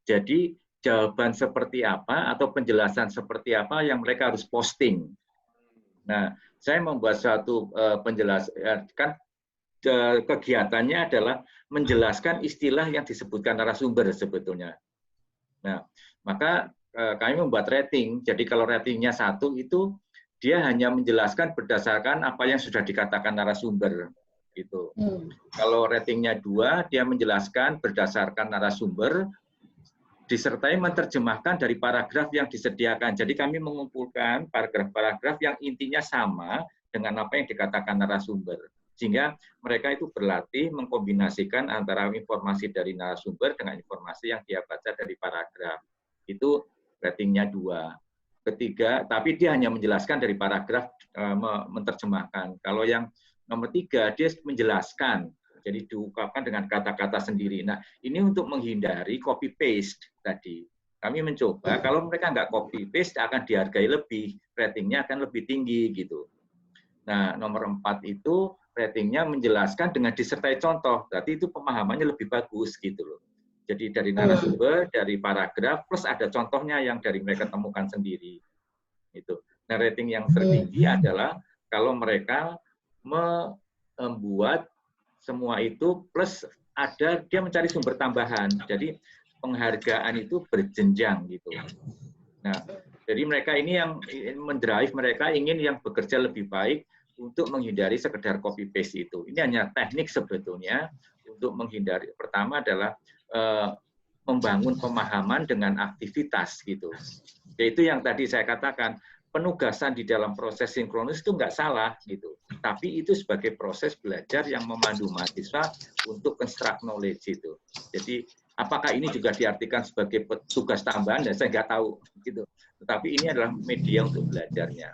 Jadi jawaban seperti apa atau penjelasan seperti apa yang mereka harus posting. Nah, saya membuat suatu penjelasan, kan kegiatannya adalah menjelaskan istilah yang disebutkan narasumber sebetulnya. Nah, maka kami membuat rating. Jadi kalau ratingnya 1 itu dia hanya menjelaskan berdasarkan apa yang sudah dikatakan narasumber. Gitu. Kalau ratingnya 2, dia menjelaskan berdasarkan narasumber, disertai menerjemahkan dari paragraf yang disediakan. Jadi kami mengumpulkan paragraf-paragraf yang intinya sama dengan apa yang dikatakan narasumber. Sehingga mereka itu berlatih mengkombinasikan antara informasi dari narasumber dengan informasi yang dia baca dari paragraf. Itu ratingnya 2. Ketiga, tapi dia hanya menjelaskan dari paragraf, menerjemahkan. Kalau yang nomor 3, dia menjelaskan. Jadi diungkapkan dengan kata-kata sendiri. Nah, ini untuk menghindari copy-paste tadi. Kami mencoba, kalau mereka nggak copy-paste, akan dihargai lebih. Ratingnya akan lebih tinggi. Gitu. Nah, nomor 4 itu ratingnya menjelaskan dengan disertai contoh. Berarti itu pemahamannya lebih bagus. Gitu loh. Jadi dari narasumber, dari paragraf, plus ada contohnya yang dari mereka temukan sendiri. Itu. Nah, rating yang tertinggi adalah kalau mereka membuat semua itu plus ada dia mencari sumber tambahan. Jadi penghargaan itu berjenjang gitu. Nah, jadi mereka ini yang mendrive, mereka ingin yang bekerja lebih baik untuk menghindari sekedar copy paste itu. Ini hanya teknik sebetulnya untuk menghindari. Pertama adalah membangun pemahaman dengan aktivitas gitu. Yaitu yang tadi saya katakan, penugasan di dalam proses sinkronis itu nggak salah gitu, tapi itu sebagai proses belajar yang memandu mahasiswa untuk construct knowledge itu. Jadi apakah ini juga diartikan sebagai tugas tambahan dan saya nggak tahu gitu. Tetapi ini adalah media untuk belajarnya.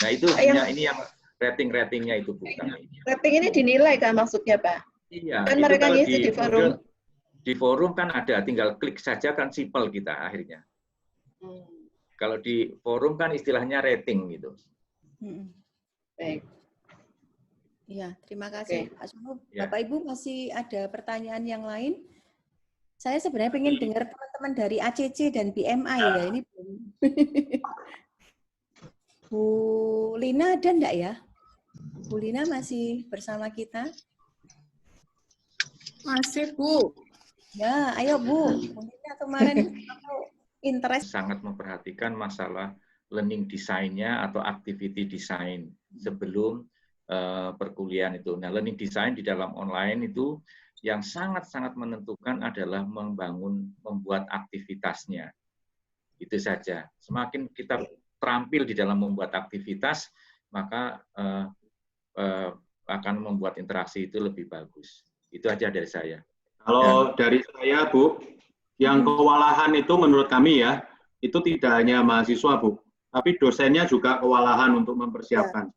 Nah itu ini yang ratingnya itu bukan. Rating ini dinilai kan maksudnya Pak? Iya. Kan mereka ngisi di forum. Di forum kan ada, tinggal klik saja kan simpel kita akhirnya. Kalau di forum kan istilahnya rating gitu. Baik. Ya, terima kasih Pak Sono. Bapak Ibu masih ada pertanyaan yang lain? Saya sebenarnya pengen dengar teman-teman dari ACC dan BMI ya. Ini belum. Bu Lina ada enggak ya? Bu Lina masih bersama kita? Masih Bu. Ya, ayo Bu. Bu Lina kemarin interest. Sangat memperhatikan masalah learning design-nya atau activity design sebelum perkuliahan itu. Nah, learning design di dalam online itu yang sangat-sangat menentukan adalah membuat aktivitasnya. Itu saja. Semakin kita terampil di dalam membuat aktivitas, maka akan membuat interaksi itu lebih bagus. Itu aja dari saya. Kalau dari saya, Bu, yang kewalahan itu menurut kami ya, itu tidak hanya mahasiswa, Bu, tapi dosennya juga kewalahan untuk mempersiapkan.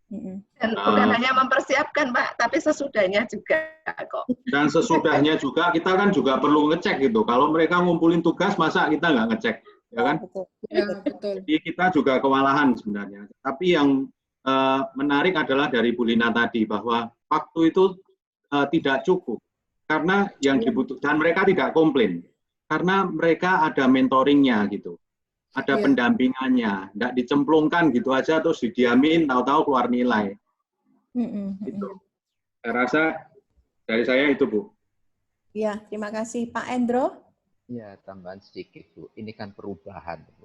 Dan bukan hanya mempersiapkan, Pak, tapi sesudahnya juga kok. Dan sesudahnya juga kita kan juga perlu ngecek gitu. Kalau mereka ngumpulin tugas, masa kita nggak ngecek, ya kan? Betul. Jadi kita juga kewalahan sebenarnya. Tapi yang menarik adalah dari Bu Lina tadi bahwa waktu itu tidak cukup karena yang dibutuhkan, dan mereka tidak komplain karena mereka ada mentoringnya gitu. Ada pendampingannya, nggak dicemplungkan gitu aja terus didiamin, tahu-tahu keluar nilai. Itu. Saya rasa dari saya itu, Bu. Ya, terima kasih. Pak Endro? Ya, tambahan sedikit, Bu. Ini kan perubahan, Bu.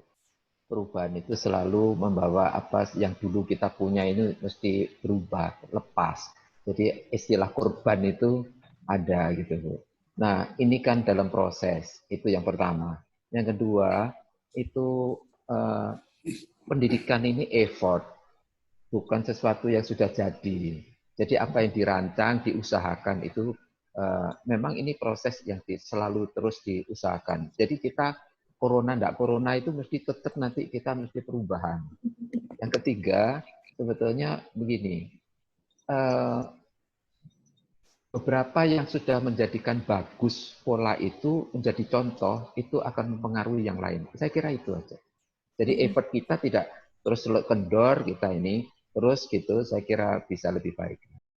Perubahan itu selalu membawa apa yang dulu kita punya ini mesti berubah, lepas. Jadi istilah korban itu ada gitu, Bu. Nah, ini kan dalam proses, itu yang pertama. Yang kedua, itu pendidikan ini effort, bukan sesuatu yang sudah jadi. Jadi apa yang dirancang, diusahakan itu memang ini proses yang selalu terus diusahakan. Jadi kita corona enggak corona itu mesti tetap nanti kita mesti perubahan. Yang ketiga, sebetulnya begini, beberapa yang sudah menjadikan bagus pola itu menjadi contoh, itu akan mempengaruhi yang lain. Saya kira itu aja. Jadi effort kita tidak terus kendor kita ini, terus gitu, saya kira bisa lebih baik.